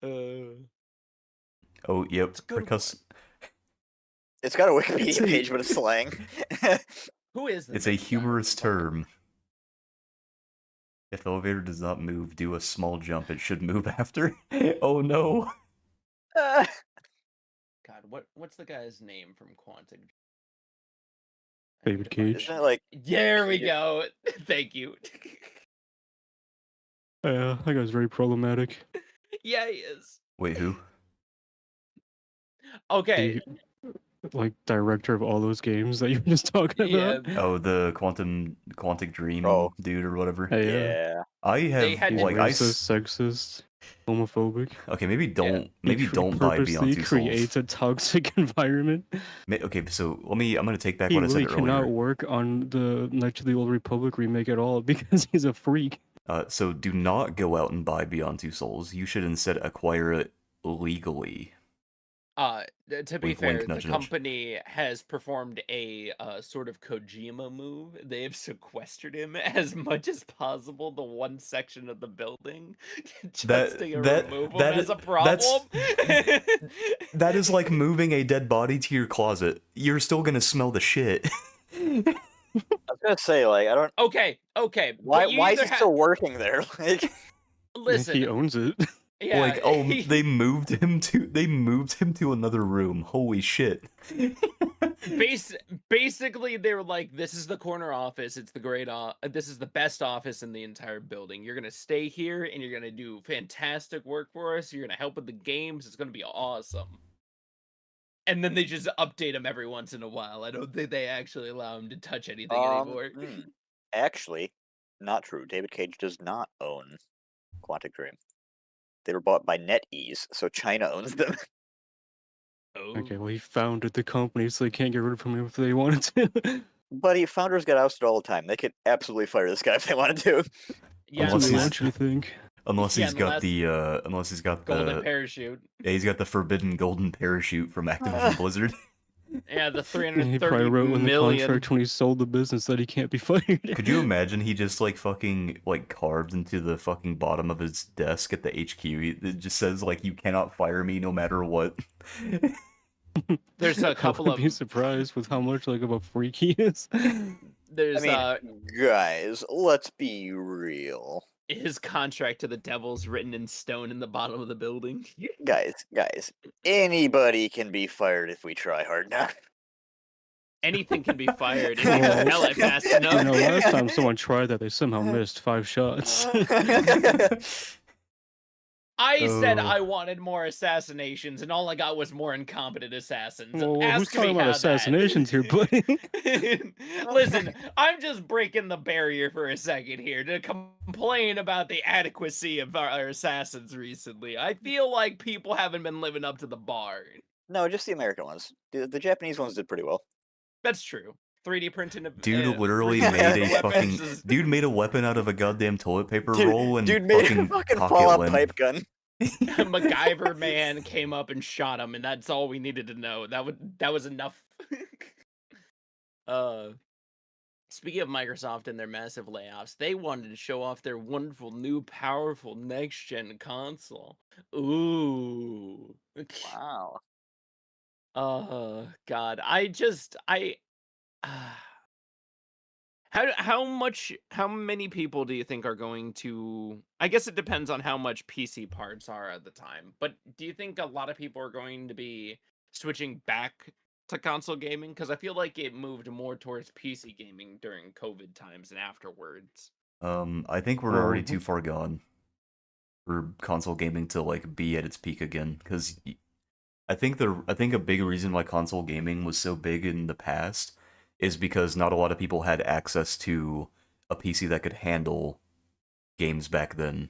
Uh, Oh, yep. It's a good It's got a Wikipedia page, but it's slang. who is this? It's a humorous term. If the elevator does not move, do a small jump. It should move after. Oh no. God, what's the guy's name from Quantic? David Cage. Isn't it like There we go. Thank you. Yeah, that guy's very problematic. Yeah, he is. Wait, who? Okay. Like director of all those games that you were just talking Yeah. about. Oh, the Quantic Dream dude or whatever. Yeah. yeah. I They have had He's like racist, sexist, homophobic. okay, maybe don't He don't buy purposely Beyond Two creates Souls. a toxic environment. Okay, so I'm gonna take back He what I really said cannot earlier. work on the Knights of the Old Republic remake at all because he's a freak. So do not go out and buy Beyond Two Souls. You should instead acquire it legally. To be Wink, fair, wink, nudge, the nudge. company has performed a sort of Kojima move. They have sequestered him as much as possible the one section of the building, just to remove him as a problem. That is like moving a dead body to your closet. You're still gonna smell the shit. I was gonna say, like, I don't. Okay. Why? but you Why is either he still working there? Like, Listen, He owns it. yeah, Like, oh, they moved him to another room. Holy shit. basically they were like, this is the corner office, it's the this is the best office in the entire building. You're gonna stay here and you're gonna do fantastic work for us. You're gonna help with the games. It's gonna be awesome. And then they just update him every once in a while. I don't think they actually allow him to touch anything anymore. actually, not true. David Cage does not own Quantic Dream. They were bought by NetEase, so China owns them. Oh. Okay, well, he founded the company, so they can't get rid of him if they wanted to. But founders get ousted all the time. They could absolutely fire this guy if they wanted to. Yeah, Unless That's he's- what you think. Unless he's got unless the golden parachute. Yeah, he's got the forbidden golden parachute from Activision Blizzard. Yeah, the He probably 330 wrote in the million. contract when he sold the business that he can't be fired. Could you imagine he just like fucking like carved into the fucking bottom of his desk at the HQ? It just says like, you cannot fire me no matter what. There's a couple I would be of surprised with how much like of a freak he is. there's Guys, let's be real. his contract to the Devils written in stone in the bottom of the building. Guys, anybody can be fired if we try hard enough. anything can be fired if you Well, smell it fast enough. last time someone tried that, they somehow missed 5 shots. I said Oh. I wanted more assassinations, and all I got was more incompetent assassins. Well, who's Ask talking me about how assassinations here, buddy? Listen, I'm just breaking the barrier for a second here to complain about the adequacy of our assassins recently. I feel like people haven't been living up to the bar. No, just the American ones. The Japanese ones did pretty well. That's true. 3D printing of Dude literally 3D made a weapons fucking is- dude made a weapon out of a goddamn toilet paper Dude, roll and dude made a fucking fucking pocket Fallout lint. pipe gun. MacGyver man came up and shot him, and that's all we needed to know. That was enough. Speaking of Microsoft and their massive layoffs, they wanted to show off their wonderful new powerful next gen console. Ooh. Wow. God. How many people do you think are going to, I guess it depends on how much PC parts are at the time, but do you think a lot of people are going to be switching back to console gaming? Because I feel like it moved more towards PC gaming during COVID times and afterwards. I think we're already too far gone for console gaming to like be at its peak again. Because I think a big reason why console gaming was so big in the past is because not a lot of people had access to a PC that could handle games back then.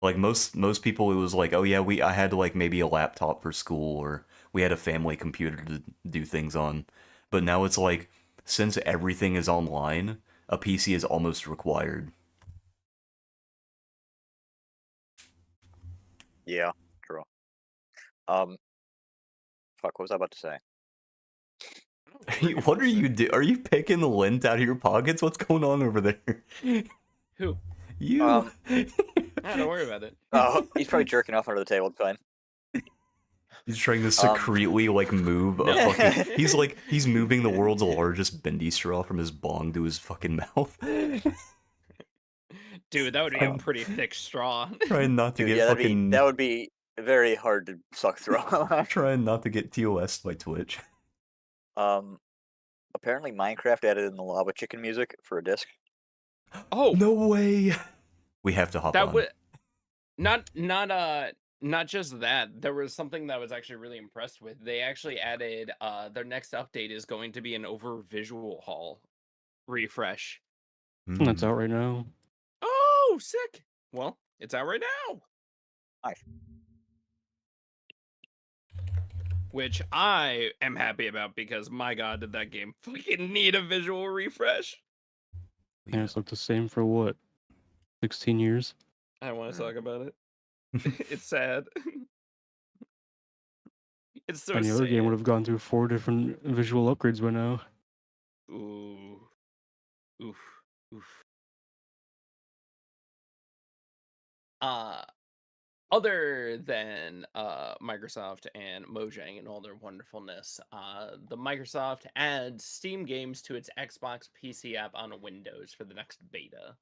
Like most people, it was like, oh yeah, I had like maybe a laptop for school, or we had a family computer to do things on. But now it's like, since everything is online, a PC is almost required. Yeah, true. Fuck, what was I about to say? What are you do? Are you picking the lint out of your pockets? What's going on over there? Who? You. Don't worry about it. Oh, he's probably jerking off under the table. It's fine. He's trying to secretly like move a No. fucking. He's moving the world's largest bendy straw from his bong to his fucking mouth. Dude, that would be a pretty thick straw. Trying not to Dude, get yeah, fucking. that would be very hard to suck through. Trying not to get TOS by Twitch. Apparently Minecraft added in the lava chicken music for a disc. Oh, No way. We have to hop that on. would not just that. There was something that I was actually really impressed with. They actually added their next update is going to be an over visual hall refresh. That's out right now. Oh, sick. Well, it's out right now. Nice. Which I am happy about because my god, did that game fucking need a visual refresh. Yeah, it's looked the same for what? 16 years? I don't want to talk about it. It's sad. It's so Any other game sad. would have gone through 4 different visual upgrades by now. Ooh. Oof. Oof. Other than Microsoft and Mojang and all their wonderfulness, the Microsoft adds Steam games to its Xbox PC app on Windows for the next beta.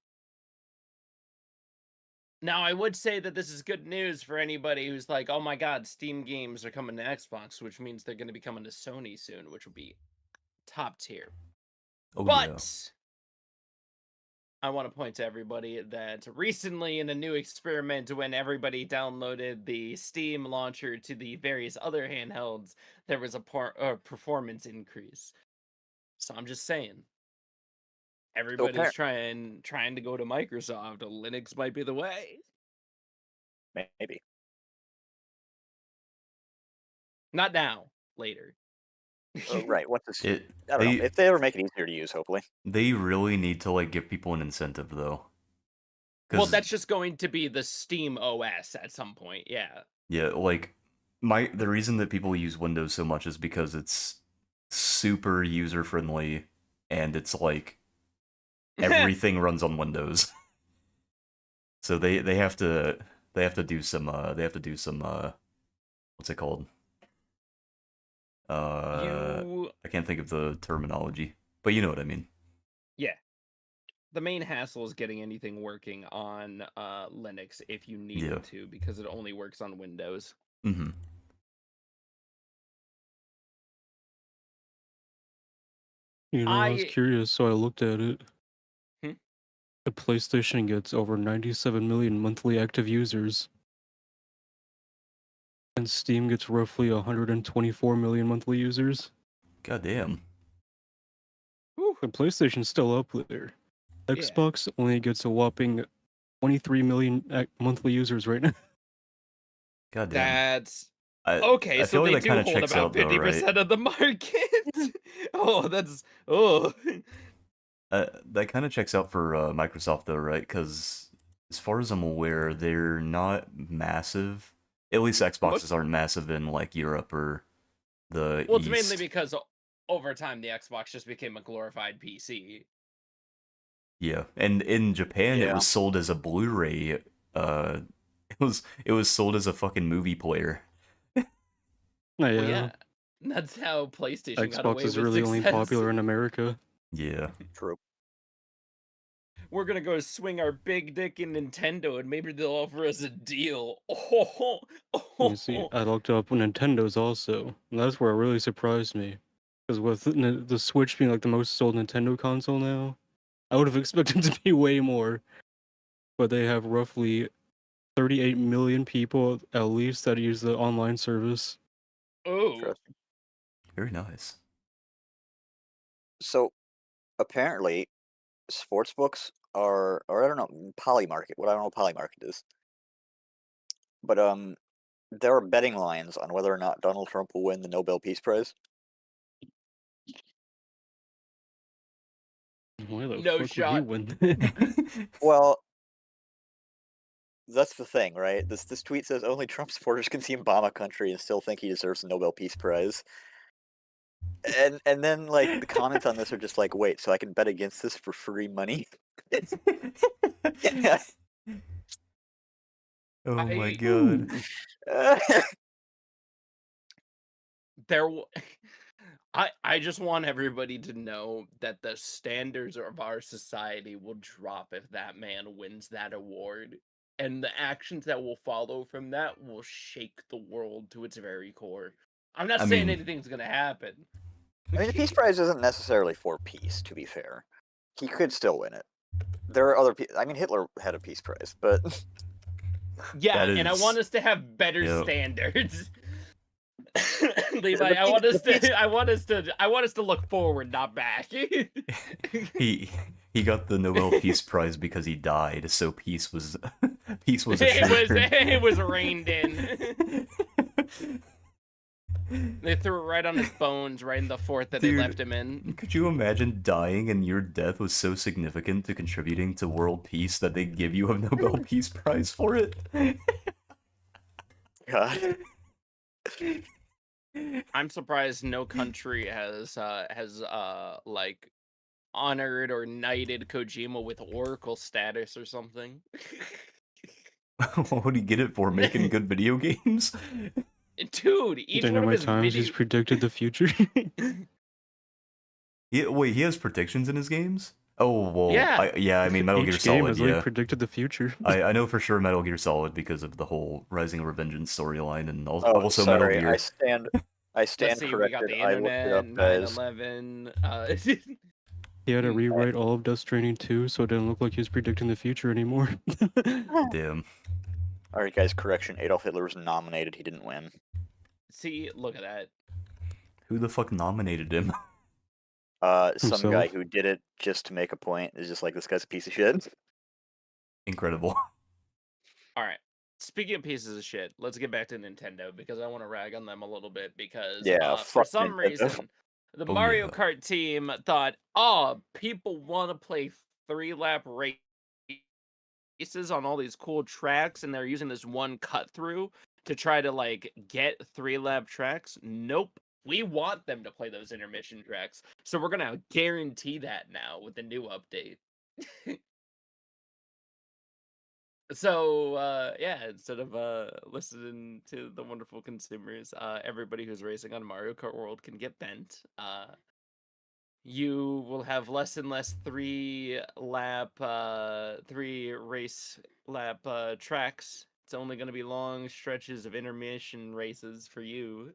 Now, I would say that this is good news for anybody who's like, oh my god, Steam games are coming to Xbox, which means they're going to be coming to Sony soon, which will be top tier. Oh, But yeah. I want to point to everybody that recently in a new experiment when everybody downloaded the Steam launcher to the various other handhelds, there was a performance increase. So I'm just saying. Everybody's trying to go to Microsoft. Linux might be the way. Maybe. Not now, later. Right. What's this? It. I don't know. If they ever make it easier to use, hopefully. They really need to like give people an incentive though. Well, that's just going to be the Steam OS at some point, yeah. Yeah, like the reason that people use Windows so much is because it's super user friendly and it's like everything runs on Windows. So they have to do some what's it called? I can't think of the terminology, but you know what I mean. Yeah. The main hassle is getting anything working on Linux if you need it to, because it only works on Windows. Mm-hmm. You know, I was I curious, so I looked at it. Hmm? The PlayStation gets over 97 million monthly active users, and Steam gets roughly 124 million monthly users. God damn. whew, The PlayStation's still up there. yeah. Xbox only gets a whopping 23 million monthly users right now. God damn. That's I okay. I So feel like they that do kind of hold checks about out though, right? 50% of the market. Oh, that's oh. That kind of checks out for Microsoft though, right? Because as far as I'm aware, they're not massive. At least Xboxes Most aren't massive in like Europe or the well, it's mainly East. because over time the Xbox just became a glorified PC. Yeah, and in Japan, it Yeah. was sold as a Blu-ray. It was sold as a fucking movie player. Well, Yeah, yeah, that's how PlayStation got Xbox away is with really only success. popular in America. Yeah. True. We're gonna go swing our big dick in Nintendo, and maybe they'll offer us a deal. Oh, You see, I looked up Nintendo's also, and that's where it really surprised me. Because with the Switch being like the most sold Nintendo console now, I would have expected to be way more. But they have roughly 38 million people at least that use the online service. oh, Interesting. Very nice. So apparently, sports books are, or I don't know, Polymarket. What I don't know what Polymarket is, but there are betting lines on whether or not Donald Trump will win the Nobel Peace Prize. Why the no fuck would he shot. win? Well, that's the thing, right? This tweet says only Trump supporters can see him bomb a country and still think he deserves the Nobel Peace Prize. And then like the comments on this are just like, wait, so I can bet against this for free money? Yeah. Oh my I god. there. I just want everybody to know that the standards of our society will drop if that man wins that award, and the actions that will follow from that will shake the world to its very core. I'm not I saying mean, anything's gonna happen. I mean, the Peace Prize isn't necessarily for peace, to be fair. He could still win it. There are other people. I mean, Hitler had a Peace Prize, but Yeah, that and I want is, us to have better yep. standards. Levi, the peace. I want us to look forward, not back. he he got the Nobel Peace Prize because he died, so peace was peace was assured. it was reined in. They threw it right on his bones, right in the fort that they left Dude, him in. could you imagine dying and your death was so significant to contributing to world peace that they give you a Nobel Peace Prize for it? God. I'm surprised no country has like honored or knighted Kojima with Oracle status or something. What would he get it for? Making good video games? Dude, Do each you know one how of many his times he's video predicted the future? Wait, he has predictions in his games? Oh, well, Yeah. I mean, Metal Gear Each game Solid, has like yeah. predicted the future. I know for sure Metal Gear Solid because of the whole Rising of Revengeance storyline, and Oh, also Metal sorry. Gear. I Let's stand see, we got corrected. the I looked it up, internet, guys. 9/11. He had to Hmm. rewrite all of Death Stranding 2 so it didn't look like he was predicting the future anymore. Damn. All right, guys. Correction. Adolf Hitler was nominated. He didn't win. See, look at that. Who the fuck nominated him? Some guy Himself. who did it just to make a point is just like, this guy's a piece of shit. Incredible. All right. Speaking of pieces of shit, let's get back to Nintendo because I want to rag on them a little bit because Yeah, for fuck some Nintendo. reason the Oh, Mario yeah. Kart team thought, "Oh, people want to play 3-lap races on all these cool tracks and they're using this one cut through to try to like get 3-lap tracks." Nope. We want them to play those intermission tracks. So we're going to guarantee that now with the new update. So yeah, instead of listening to the wonderful consumers, everybody who's racing on Mario Kart World can get bent. You will have less and less 3 race lap tracks. It's only going to be long stretches of intermission races for you.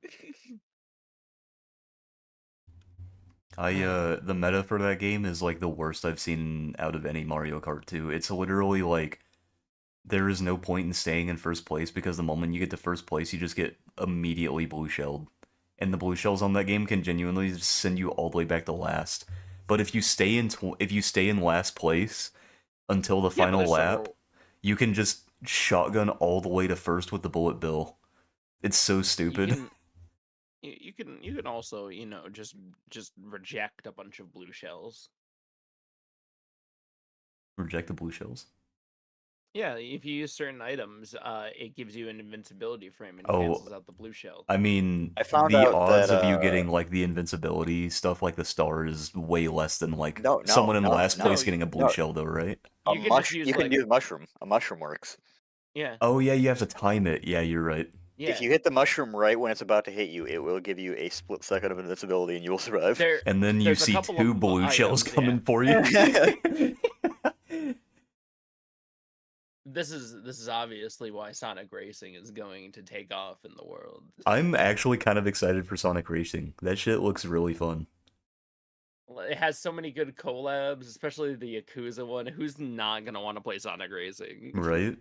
The meta for that game is like the worst I've seen out of any Mario Kart 2. It's literally like there is no point in staying in first place because the moment you get to first place, you just get immediately blue shelled. And the blue shells on that game can genuinely just send you all the way back to last. But if you stay in last place until the Yeah, but final there's lap, so you can just shotgun all the way to first with the bullet bill. It's so you stupid. can you can also, just reject a bunch of blue shells. Reject the blue shells. Yeah, if you use certain items, it gives you an invincibility frame and Oh, cancels out the blue shell. I mean, I found the out that odds of you getting like the invincibility stuff like the star is way less than like no, someone in last no, place No, getting a blue no. shell though, right? you can just use You can like use mushroom. A mushroom works. yeah, Oh yeah, you have to time it. Yeah, you're right. yeah. If you hit the mushroom right when it's about to hit you, it will give you a split second of invincibility, and you will survive. There And then you there's a see couple two of blue shells items, coming yeah. for you. This is obviously why Sonic Racing is going to take off in the world. I'm actually kind of excited for Sonic Racing. That shit looks really fun. It has so many good collabs, especially the Yakuza one. Who's not gonna want to play Sonic Racing? Right?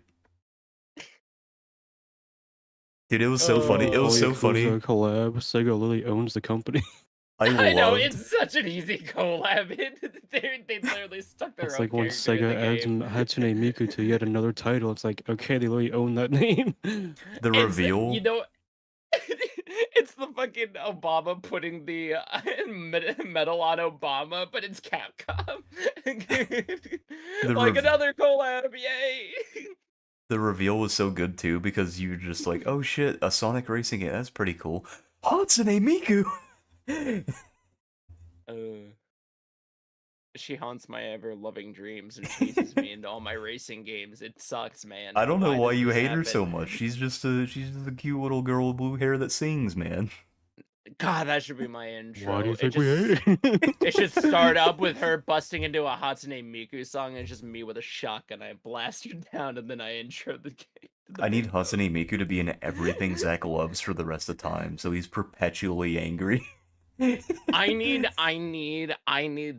Dude, it was so funny. It was so funny. Yakuza collab. Sega literally owns the company. I know, loved it's such an easy collab. They literally stuck their It's own like when character in Sega the adds game. Hatsune Miku to yet another title. It's like, okay, they literally own that name. the It's, reveal. you know, it's the fucking Obama putting the medal on Obama, but it's Capcom. Like another collab, yay! The reveal was so good too because you were just like, oh shit, a Sonic Racing game. That's pretty cool. Hatsune Miku. She haunts my ever-loving dreams and chases me into all my racing games. It sucks, man. I don't know why does you this hate her happen? so much. She's just a cute little girl with blue hair that sings, man. God, that should be my intro. Why do you It think we hate it? It should start up with her busting into a Hatsune Miku song, and it's just me with a shotgun. I blast her down, and then I intro the game. I need Hatsune Miku to be in everything Zach loves for the rest of the time, so he's perpetually angry. I need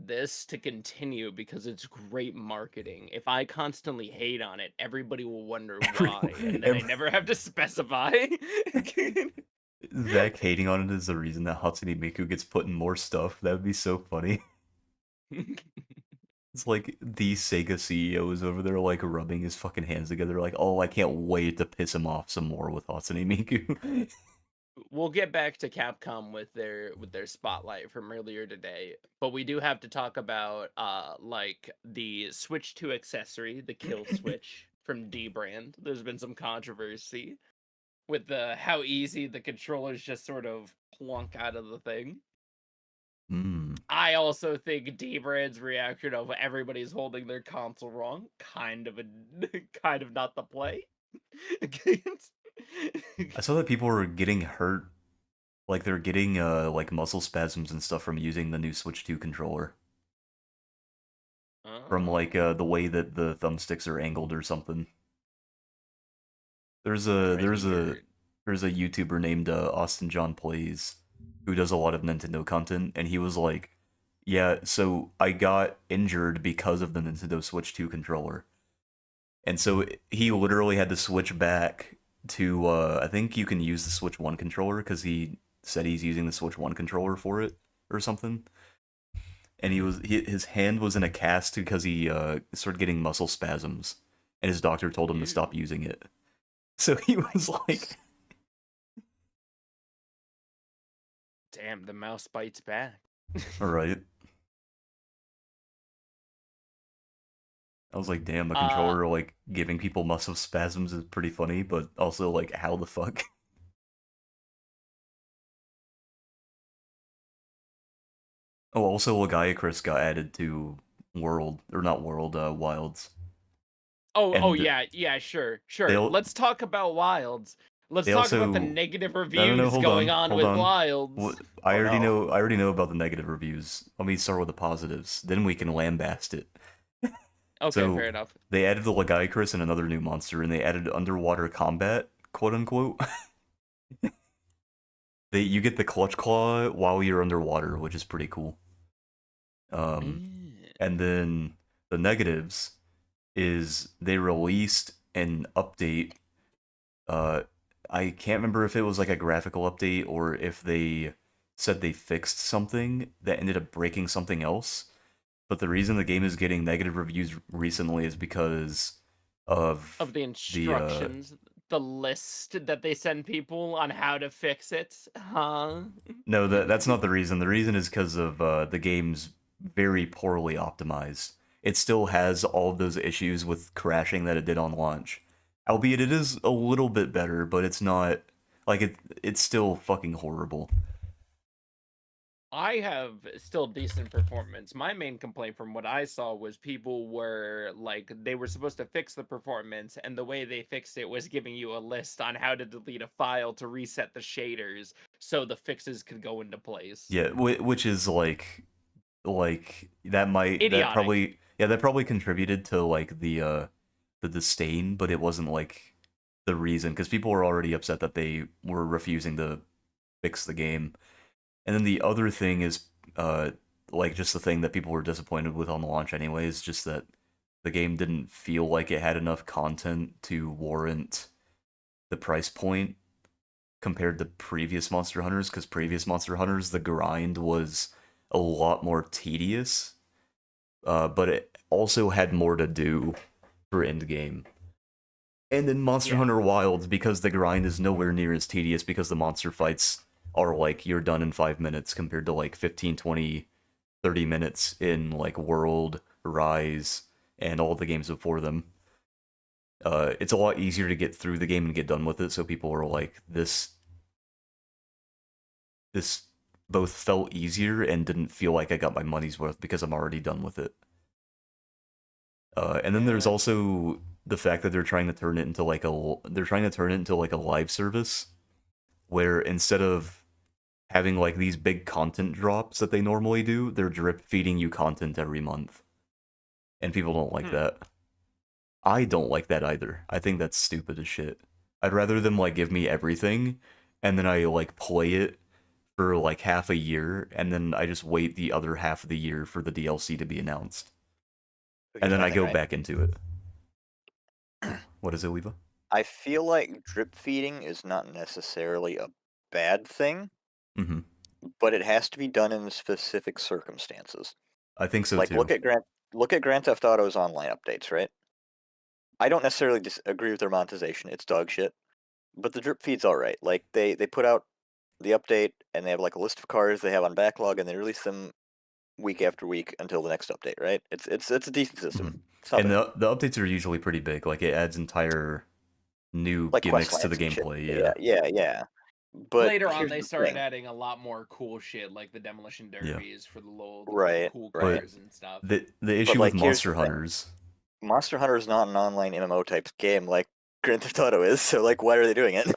this to continue because it's great marketing. If I constantly hate on it, everybody will wonder why, and then I never have to specify. Zach hating on it is the reason that Hatsune Miku gets put in more stuff. That would be so funny. It's like the Sega CEO is over there like rubbing his fucking hands together like, oh, I can't wait to piss him off some more with Hatsune Miku. We'll get back to Capcom with their spotlight from earlier today, but we do have to talk about like the Switch 2 accessory, the Kill Switch from D Brand. There's been some controversy with how easy the controllers just sort of plunk out of the thing. I also think D Brand's reaction of everybody's holding their console wrong, kind of not the play. I saw that people were getting hurt, like they're getting like muscle spasms and stuff from using the new Switch 2 controller. From like the way that the thumbsticks are angled or something. There's a YouTuber named Austin John Plays who does a lot of Nintendo content, and he was like, yeah, so I got injured because of the Nintendo Switch 2 controller. And so he literally had to switch back to, I think you can use the Switch 1 controller, because he said he's using the Switch 1 controller for it, or something. And his hand was in a cast because he started getting muscle spasms, and his doctor told him to stop using it. So he was like... Damn, the mouse bites back. Alright. I was like, damn, a controller, like, giving people muscle spasms is pretty funny, but also, like, how the fuck? Oh, also, Lagiacrus got added to Wilds. Oh, yeah, sure. Let's talk about Wilds. Let's talk about the negative reviews going on with Wilds. I already know about the negative reviews. Let me start with the positives. Then we can lambast it. Okay, So, fair enough. They added the Lagiacrus and another new monster, and they added underwater combat, quote unquote. You get the Clutch Claw while you're underwater, which is pretty cool. And then the negatives is they released an update. I can't remember if it was like a graphical update or if they said they fixed something that ended up breaking something else. But the reason the game is getting negative reviews recently is because Of of the the instructions, the list that they send people on how to fix it, huh? no, that's not the reason. The reason is because of the game's very poorly optimized. It still has all of those issues with crashing that it did on launch. Albeit it is a little bit better, but it's not like it's still fucking horrible. I have still decent performance. My main complaint from what I saw was people were like they were supposed to fix the performance, and the way they fixed it was giving you a list on how to delete a file to reset the shaders so the fixes could go into place. Yeah, which is that Idiotic. probably that probably contributed to like the disdain, but it wasn't like the reason because people were already upset that they were refusing to fix the game. And then the other thing is like just the thing that people were disappointed with on the launch anyway is just that the game didn't feel like it had enough content to warrant the price point compared to previous Monster Hunters, because previous Monster Hunters the grind was a lot more tedious, but it also had more to do for endgame. And in Monster Yeah. Hunter Wilds, because the grind is nowhere near as tedious because the monster fights are like you're done in 5 minutes compared to like 15, 20, 30 minutes in like World, Rise, and all the games before them. It's a lot easier to get through the game and get done with it, so people are like, this both felt easier and didn't feel like I got my money's worth because I'm already done with it. And then there's Yeah. also the fact that they're trying to turn it into like a live service where instead of having like these big content drops that they normally do, they're drip feeding you content every month. And people don't like Hmm. that. I don't like that either. I think that's stupid as shit. I'd rather them like give me everything and then I like play it for like half a year and then I just wait the other half of the year for the DLC to be announced. So And here's then my I thing, go right? back into it. What is it, Leva? I feel like drip feeding is not necessarily a bad thing, Mm-hmm. but it has to be done in specific circumstances. I think so Like too. look at Grand Theft Auto's online updates, right? I don't necessarily disagree with their monetization. It's dog shit, but the drip feed's all right. Like they put out the update and they have like a list of cars they have on backlog and they release them week after week until the next update, right? It's a decent Mhm. system. It's And nothing the updates are usually pretty big. Like it adds entire new like quest gimmicks to the lines and shit. gameplay. Yeah, Yeah, yeah. But Later on, here's they the started thing. adding a lot more cool shit, like the demolition yeah. derbies for the Right, cool right. But cars and stuff. the But issue with like here's the Monster thing. Hunters, Monster Hunter is not an online MMO type game like Grand Theft Auto is, so like why are they doing it?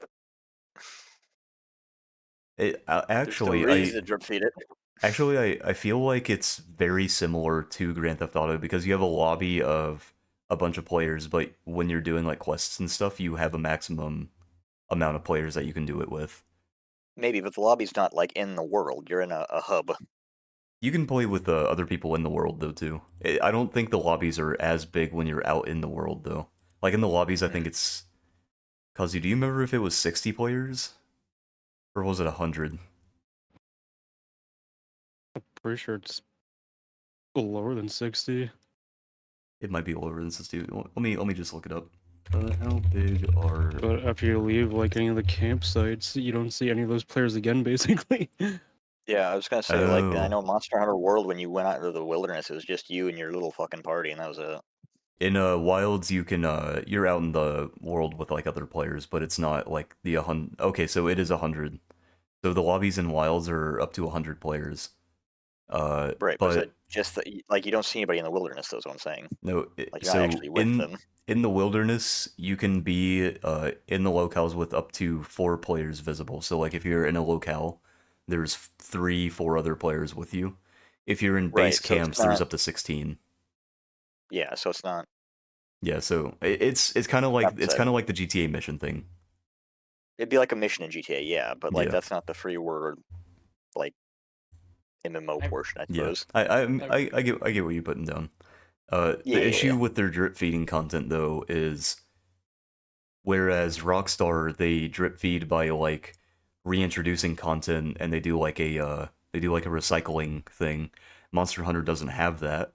There's no actually reason to drip feed it. I feel like it's very similar to Grand Theft Auto because you have a lobby of a bunch of players, but when you're doing like quests and stuff, you have a maximum amount of players that you can do it with. Maybe, but the lobby's not like in the world. You're in a hub. You can play with other people in the world though too. I don't think the lobbies are as big when you're out in the world though. Like in the lobbies, I think Hmm. it's. Cause do you remember if it was 60 players or was it 100? Pretty sure it's lower than 60. It might be lower than 60. Let me just look it up. How big are? But after you leave like any of the campsites, you don't see any of those players again, basically. Yeah, I was gonna say like I Oh, know Monster Hunter World when you went out into the wilderness, it was just you and your little fucking party, and that was it. in Wilds you can you're out in the world with like other players, but it's not like the 100. Okay, so it is 100. So the lobbies in Wilds are up to 100 players. Right, but is But it just that like you don't see anybody in the wilderness? That's what I'm saying. no, Like you're not so actually with them. in the wilderness, you can be in the locales with up to 4 players visible. So like if you're in a locale, there's 3, 4 other players with you. If you're in base Right, so it's camps, there's not. up to 16. Yeah, so it's not. Yeah, so it's Not the same. kind of like the GTA mission thing. It'd be like a mission in GTA, yeah, but like Yeah. that's not the free world like MMO I- portion, I Yeah, suppose. I get what you're putting down. The issue Yeah. with their drip feeding content though is whereas Rockstar they drip feed by like reintroducing content and they do like a recycling thing. Monster Hunter doesn't have that.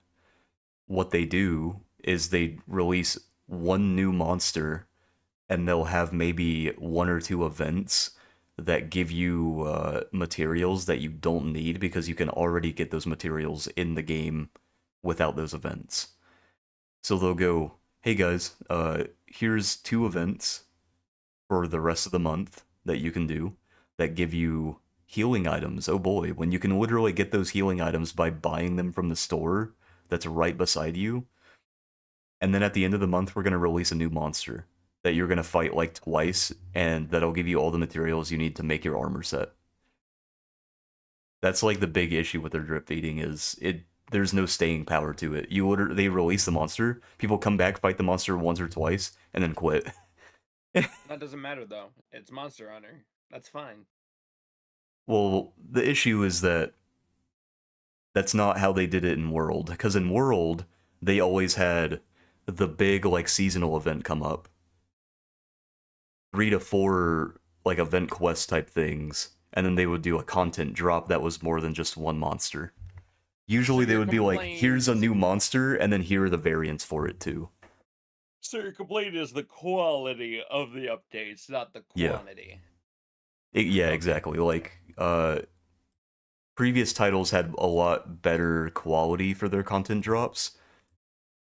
What they do is they release one new monster and they'll have maybe one or two events that give you materials that you don't need because you can already get those materials in the game without those events. So they'll go, hey guys, here's two events for the rest of the month that you can do that give you healing items. Oh boy, when you can literally get those healing items by buying them from the store that's right beside you. And then at the end of the month, we're going to release a new monster that you're going to fight like twice, and that'll give you all the materials you need to make your armor set. That's like the big issue with their drip feeding is it. There's no staying power to it. They release the monster, people come back, fight the monster once or twice, and then quit. That doesn't matter though. It's Monster Hunter. That's fine. Well, the issue is that that's not how they did it in World, because in World they always had the big like seasonal event come up, 3 to 4 like event quest type things, and then they would do a content drop that was more than just one monster. Usually they your would be like, here's a complaint- new monster, and then here are the variants for it too. So your complaint is the quality of the updates, not the Yeah. quantity. Yeah, Okay. exactly. Like, previous titles had a lot better quality for their content drops,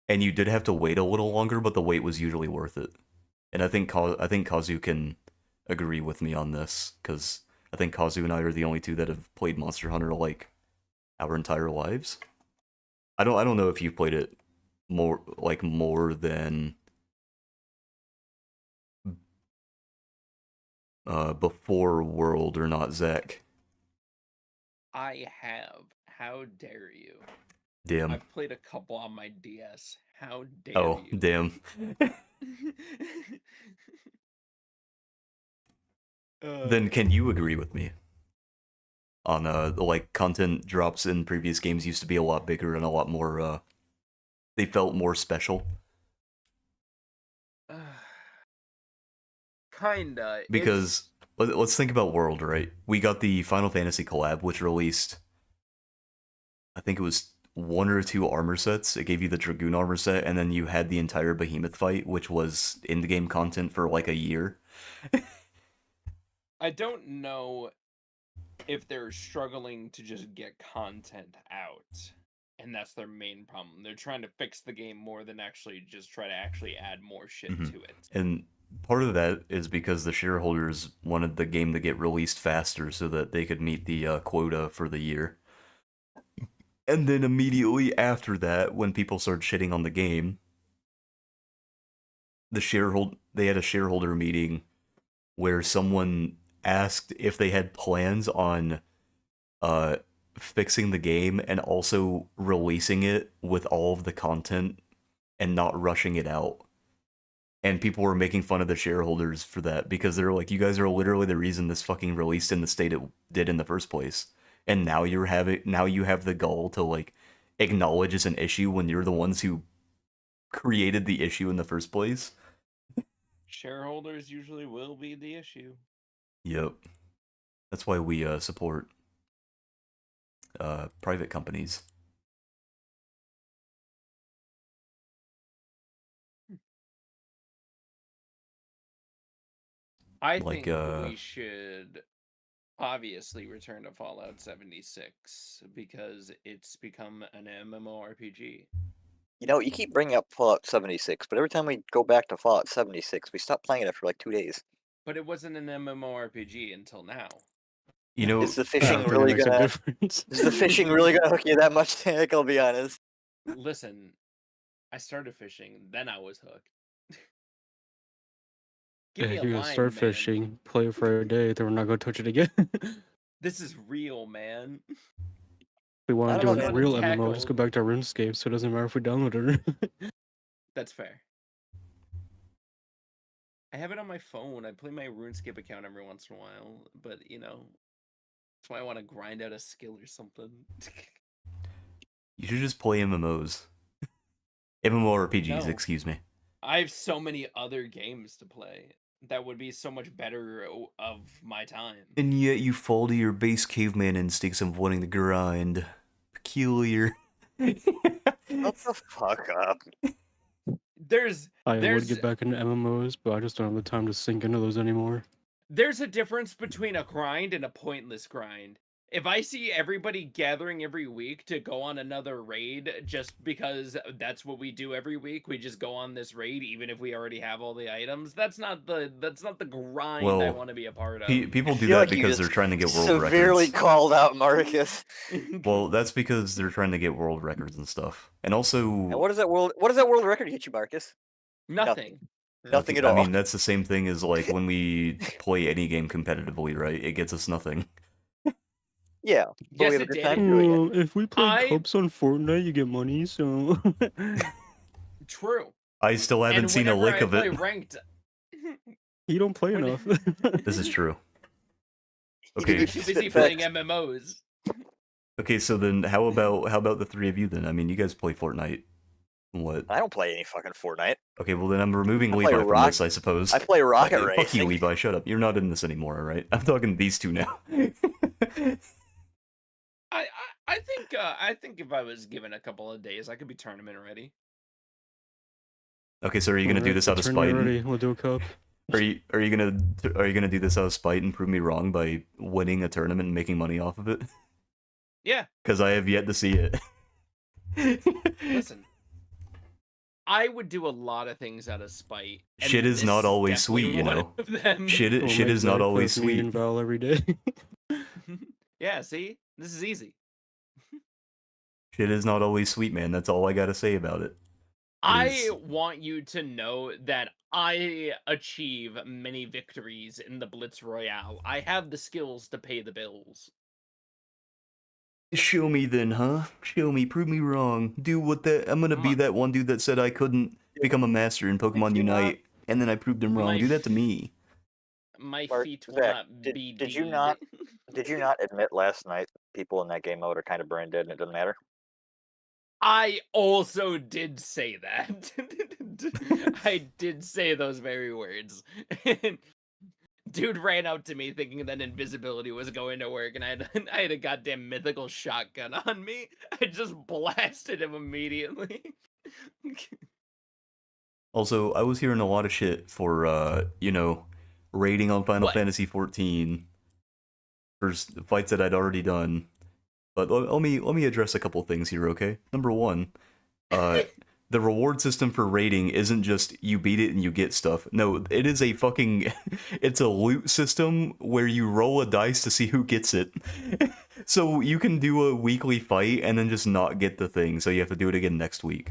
and you did have to wait a little longer, but the wait was usually worth it. And I think Kazu can agree with me on this, because I think Kazu and I are the only two that have played Monster Hunter like our entire lives. I don't know if you've played it more than before World or not, Zach. I have. How dare you? Damn. I've played a couple on my DS. How dare Oh, you? damn. Then can you agree with me on like content drops in previous games used to be a lot bigger and a lot more they felt more special? Kinda. Because let's think about World, right? We got the Final Fantasy collab, which released, I think it was 1 or 2 armor sets. It gave you the Dragoon armor set, and then you had the entire Behemoth fight, which was in-game content for like a year. I don't know if they're struggling to just get content out. And that's their main problem. They're trying to fix the game more than actually just try to actually add more shit Mhm. to it. And part of that is because the shareholders wanted the game to get released faster so that they could meet the quota for the year. And then immediately after that, when people started shitting on the game, they had a shareholder meeting where someone asked if they had plans on uh fixing the game and also releasing it with all of the content and not rushing it out. And people were making fun of the shareholders for that because they're like, you guys are literally the reason this fucking released in the state it did in the first place. And now you have the gall to like acknowledge it's an issue when you're the ones who created the issue in the first place. Shareholders usually will be the issue. Yep. That's why we support private companies. I Like, think we should obviously return to Fallout 76 because it's become an MMORPG. You know, you keep bringing up Fallout 76, but every time we go back to Fallout 76, we stop playing it for like 2 days. But it wasn't an MMORPG until now. you know, Is the I fishing don't think it really makes a gonna? difference. Is the fishing really gonna hook you that much, Nick? I'll be honest. Listen, I started fishing, then I was hooked. Give Yeah, me a you're gonna line, start man. fishing, play it for a day, then we're not gonna touch it again. This is real, man. We want I to don't do know, a man. real Got MMO, just go tackled. back to RuneScape, so it doesn't matter if we download it or not. That's fair. I have it on my phone. I play my RuneScape account every once in a while, but That's why I want to grind out a skill or something. You should just play MMOs. MMORPGs, No. excuse me. I have so many other games to play that would be so much better of my time. And yet you fall to your base caveman instincts of wanting to grind. Peculiar. Shut the fuck up. I would There's get back into MMOs, but I just don't have the time to sink into those anymore. there's a difference between a grind and a pointless grind. If I see everybody gathering every week to go on another raid just because that's what we do every week, we just go on this raid even if we already have all the items. That's not the grind I Well, want to be a part of. People do feel that like you because just they're trying to get world Severely records. called out Marcus. Well, that's because they're trying to get world records and stuff. And also, And what does that world record get you, Marcus? Nothing. Nothing at all. I mean, that's the same thing as like when we play any game competitively, right? It gets us nothing. Yeah. But Yes, we have a it good did. time doing it. Well, if we play I- cups on Fortnite, you get money, so... True. I still haven't And seen a whenever lick I of play it. ranked, You don't play When- enough. This is true. you're Okay. too busy playing MMOs. Okay, so then how about the three of you then? I mean, you guys play Fortnite. What? I don't play any fucking Fortnite. Okay, well then I'm removing I Levi play from Rock- this, I suppose. I play Rocket Fuck you, Racing. Levi. Shut up. You're not in this anymore, alright? I'm talking to these two now. I think if I was given a couple of days, I could be tournament ready. Okay, so are you gonna do Alright, this out of turn spite? ready. We'll do a cup. Are you gonna do this out of spite and prove me wrong by winning a tournament and making money off of it? Yeah, Because I have yet to see it. listen. I would do a lot of things out of spite. and Shit is this not always definitely sweet, you one know. of them. Shit We'll is make not Minecraft always me sweet. and Val every day. Yeah, see? This is easy. Shit is not always sweet, man. That's all I gotta say about it. I is- want you to know that I achieve many victories in the Blitz Royale. I have the skills to pay the bills. Show me then, huh? Show me, prove me wrong. Do what that. I'm gonna be My- that one dude that said I couldn't become a master in Pokemon you not- Unite, and then I proved him wrong. My Do that to me. My Mark, feet will Zach, not did- be did you deed. not- Did you not admit last night people in that game mode are kind of brain dead and it doesn't matter? I also did say that. I did say those very words. Dude ran out to me thinking that invisibility was going to work, and I had a goddamn mythical shotgun on me. I just blasted him immediately. Also, I was hearing a lot of shit for, raiding on Final What? Fantasy 14 for fights that I'd already done. But let me address a couple things here, okay? Number one, the reward system for raiding isn't just you beat it and you get stuff. No, it is a fucking it's a loot system where you roll a dice to see who gets it. So you can do a weekly fight and then just not get the thing, so you have to do it again next week.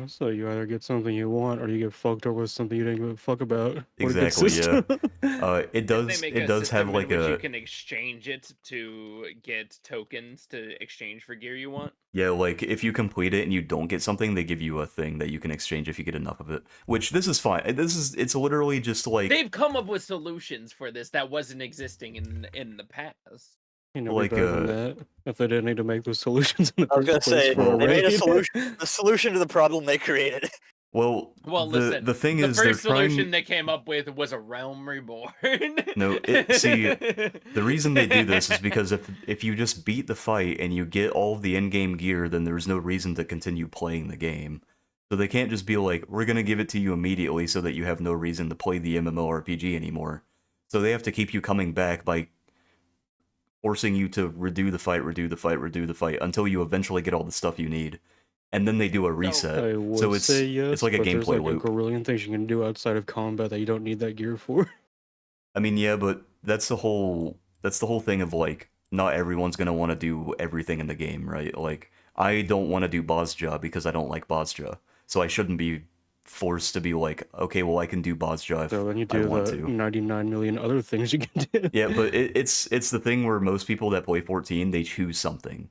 So you either get something you want or you get fucked over with something you didn't give a fuck about. What a good Exactly, system. It Didn't they does make it a does have system in like which you a can exchange it to get tokens to exchange for gear you want? yeah, like if you complete it and you don't get something, they give you a thing that you can exchange if you get enough of it. Which this is fine. It's literally just like They've come up with solutions for this that wasn't existing in the past. You know, like, better than that. If they didn't need to make those solutions in the I was first gonna place say, for a they made a raid. solution. The solution to the problem they created. well, Well, the listen. the thing The is they're first solution trying they came up with was a realm reborn. No, see, the reason they do this is because if you just beat the fight and you get all of the in-game gear, then there's no reason to continue playing the game. So they can't just be like, we're gonna give it to you immediately so that you have no reason to play the MMORPG anymore. So they have to keep you coming back by forcing you to redo the fight until you eventually get all the stuff you need. And then they do a reset. I would So it's say yes, it's like a but there's gameplay like loop. a gazillion things you can do outside of combat that you don't need that gear for. I mean, yeah, but that's the whole thing of like not everyone's gonna want to do everything in the game, right? Like I don't want to do Bozja because I don't like Bozja, so I shouldn't be forced to be like, okay, well I can do Bozja if So then you I do want the to. 99 million other things you can do. Yeah, but it's the thing where most people that play 14 they choose something.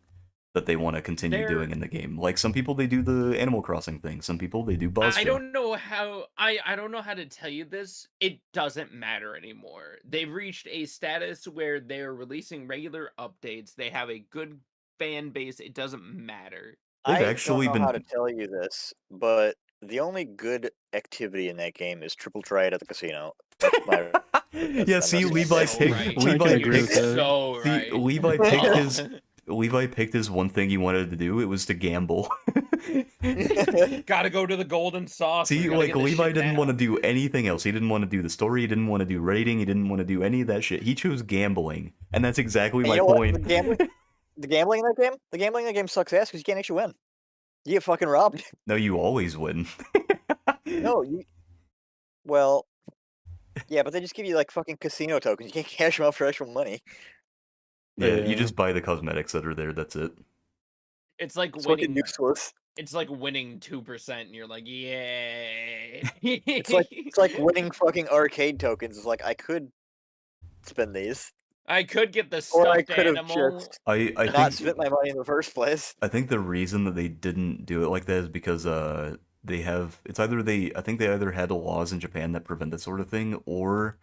that they want to continue doing They're in the game. Like some people they do the Animal Crossing thing, some people they do I Bosco. don't know how I don't know how to tell you this. It doesn't matter anymore. They've reached a status where they're releasing regular updates. They have a good fan base. It doesn't matter. They've I don't actually know how to been tell you this, but the only good activity in that game is triple triad at the casino. That's my. Yeah, I'm see not You're saying Levi that's so picked right. I can Levi agree You're with picked that. so see right. Levi picked his one thing he wanted to do. It was to gamble. Gotta go to the golden saucer. See, Gotta like get this Levi shit didn't want to now. do anything else. He didn't want to do the story. He didn't want to do rating. He didn't want to do any of that shit. He chose gambling, and that's exactly And my you know what? point. The gambling in that game sucks ass because you can't actually win. You get fucking robbed. No, you always win. No, you. Well, yeah, but they just give you like fucking casino tokens. You can't cash them out for actual money. Yeah, you Yeah. just buy the cosmetics that are there. That's it. It's like It's fucking winning. useless. It's like winning 2%, and you're like, yay! It's like winning fucking arcade tokens. It's like I could spend these, I could get the or I stuffed could have animal. just I not think spent my money in the first place. I think the reason that they didn't do it like that is because they have it's either they I think they either had laws in Japan that prevent that sort of thing, or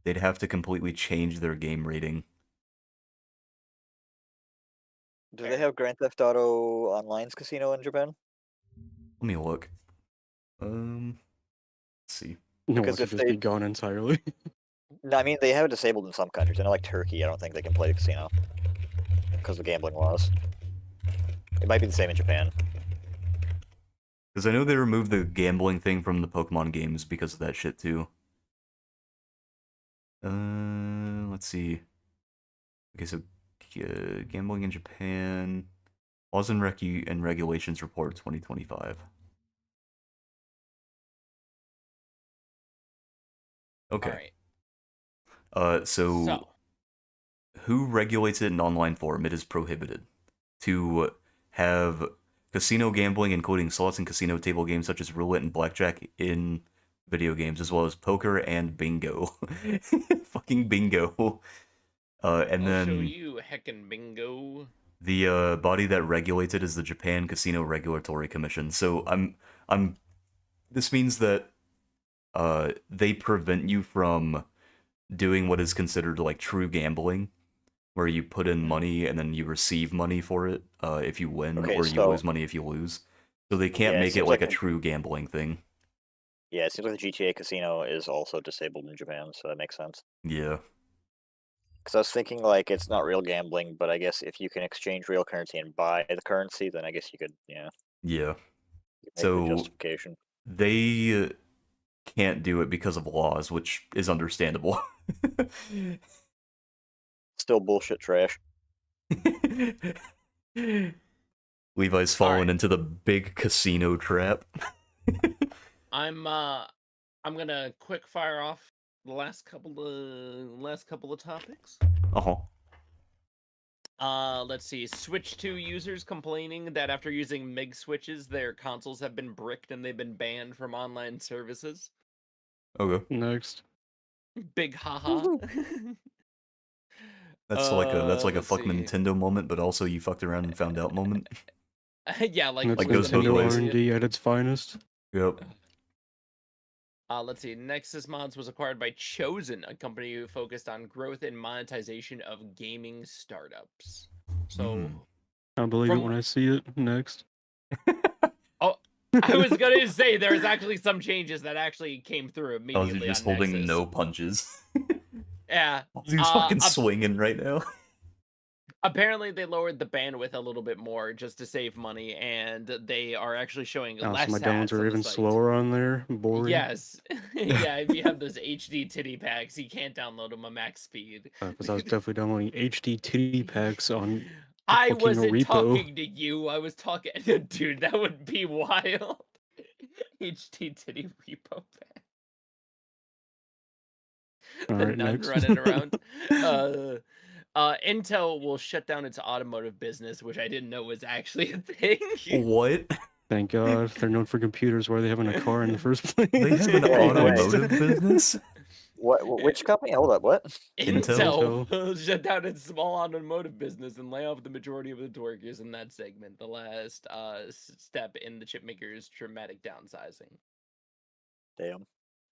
they'd have to completely change their game rating. Do they have Grand Theft Auto Online's casino in Japan? Let me look. Let's see. No, Because it if could just they- be gone entirely. No, I mean they have it disabled in some countries. I know, like Turkey. I don't think they can play the casino because of gambling laws. It might be the same in Japan. Because I know they removed the gambling thing from the Pokemon games because of that shit too. Let's see. Okay, so gambling in Japan, laws and regulations report 2025. Okay. All right. So who regulates it in online form? It is prohibited to have casino gambling, including slots and casino table games such as roulette and blackjack in video games, as well as poker and bingo. Fucking bingo. And I'll then show you heckin' bingo. the body that regulates it is the Japan Casino Regulatory Commission. So this means that they prevent you from doing what is considered like true gambling, where you put in money and then you receive money for it if you win, Okay, or you so- lose money if you lose. So they can't Yeah, it make it seems like a like- true gambling thing. Yeah, it seems like the GTA casino is also disabled in Japan, so that makes sense. Yeah. Because I was thinking like it's not real gambling, but I guess if you can exchange real currency and buy the currency, then I guess you could, Yeah. make So- the justification. They can't do it because of laws, which is understandable. Still bullshit trash. Levi's fallen Alright. into the big casino trap. I'm gonna quick fire off the last couple of topics. Uh-huh. Let's see. Switch 2 users complaining that after using MIG switches, their consoles have been bricked and they've been banned from online services. Okay. Next. Big haha. That's like a Let's fuck see. Nintendo moment, but also you fucked around and found out moment. Yeah, like That's like with those the both Nintendo ways. R&D at its finest. Yep. Let's see. Nexus Mods was acquired by Chosen, a company who focused on growth and monetization of gaming startups. So I believe From- it when I see it. Next. I was gonna say there's actually some changes that actually came through Oh, immediately. you're just on holding Nexus. no punches. Yeah. He's fucking up- swinging right now. Apparently, they lowered the bandwidth a little bit more just to save money, and they are actually showing Oh, less so my ads downloads on are the even site. slower on there. Boring. Yes. Yeah, if you have those HD titty packs, you can't download them at max speed. Because I was definitely downloading HD titty packs on. I fucking wasn't repo. talking to you. I was talking, dude. That would be wild. HD titty repo pack. The Alright, nun next. running around. Intel will shut down its automotive business, which I didn't know was actually a thing. What? Thank God. They're known for computers. Why are they having a car in the first place? They have an Wait, wait. automotive business? Which company? Hold up, what? Intel? Intel will shut down its small automotive business and lay off the majority of its workers in that segment. The last step in the chipmaker's dramatic downsizing. Damn.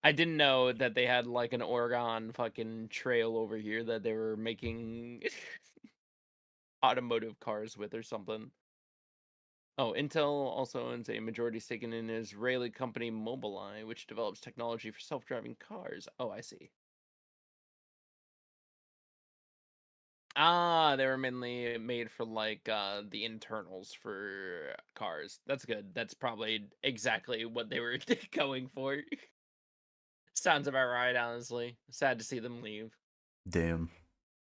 I didn't know that they had like an Oregon fucking trail over here that they were making automotive cars with or something. Oh, Intel also owns a majority stake in an Israeli company, Mobileye, which develops technology for self-driving cars. Oh, I see. Ah, they were mainly made for like the internals for cars. That's good. That's probably exactly what they were going for. Sounds about right, honestly. Sad to see them leave. Damn.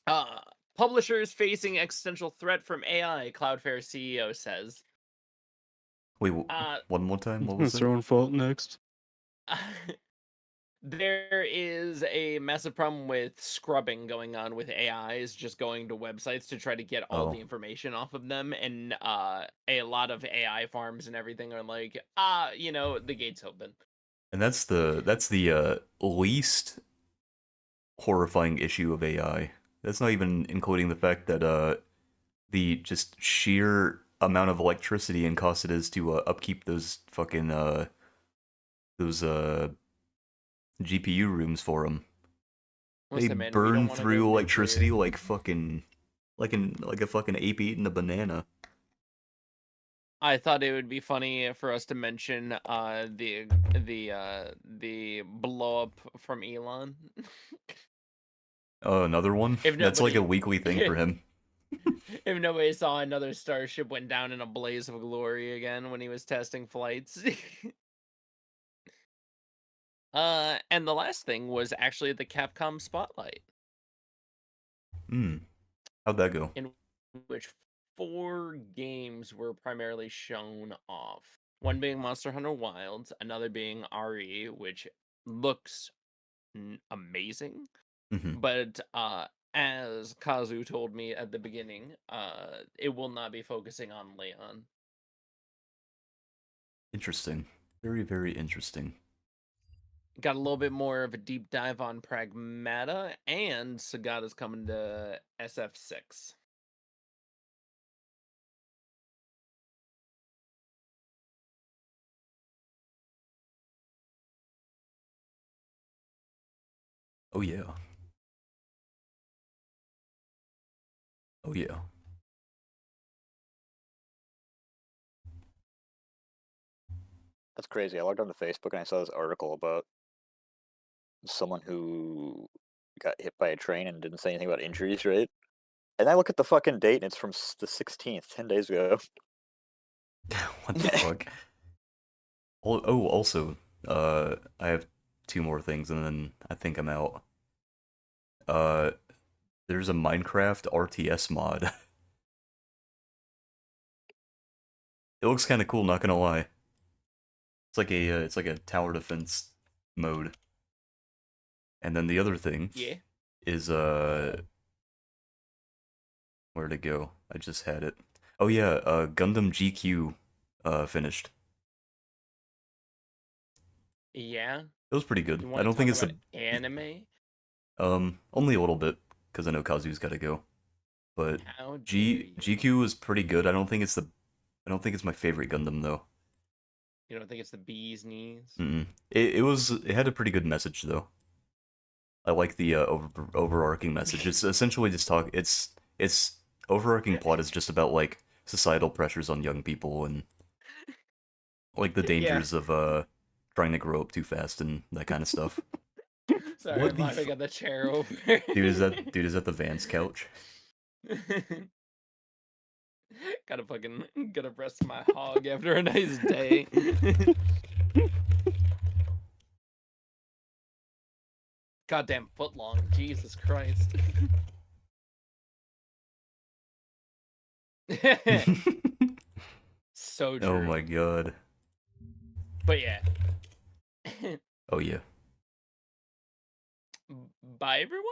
Uh, Publishers facing existential threat from AI, Cloudflare CEO says. Wait, Uh, one more time? What was It's their that? own fault next. There is a massive problem with scrubbing going on with AIs just going to websites to try to get all Oh. the information off of them, and a lot of AI farms and everything are like, the gate's open. And that's the least horrifying issue of AI. That's not even including the fact that the just sheer amount of electricity and cost it is to upkeep those fucking those GPU rooms for them. They Listen, man, we don't burn want to go through electricity nuclear. like fucking like a fucking ape eating a banana. I thought it would be funny for us to mention the blow up from Elon. Oh, another one? If That's like a nobody weekly thing for him. if nobody saw another starship went down in a blaze of glory again when he was testing flights. And the last thing was actually the Capcom Spotlight, Hmm. How'd that go? in which 4 games were primarily shown off. One being Monster Hunter Wilds, another being RE, which looks amazing. Hmm. But as Kazu told me at the beginning, it will not be focusing on Leon. Interesting. Very, very interesting. Got a little bit more of a deep dive on Pragmata, and Sagata's coming to SF6. Oh yeah. Oh yeah. That's crazy. I logged onto Facebook and I saw this article about someone who got hit by a train and didn't say anything about injuries, right? And I look at the fucking date and it's from the 16th, 10 days ago. What the fuck? Oh, also, I have 2 more things and then I think I'm out. Uh, there's a Minecraft RTS mod. It looks kind of cool, not gonna lie. It's like a tower defense mode. And then the other thing Yeah. is where'd it go? I just had it. Oh yeah, Gundam GQ finished. Yeah. It was pretty You good. I want to don't think talk it's about the anime? only a little bit because I know Kazu's got to go. But How dare you? GQ was pretty good. I don't think it's my favorite Gundam though. You don't think it's the bee's knees? Mm-mm. It had a pretty good message though. I like the overarching message. It's essentially just its overarching plot is just about like societal pressures on young people and like the Yeah. dangers of trying to grow up too fast and that kind of stuff. Sorry, What I'm the laughing at the chair over. dude is that the Vance couch? Gotta rest my hog after a nice day. Goddamn footlong, Jesus Christ. So true. Oh my god. But yeah. Oh yeah. Bye everyone.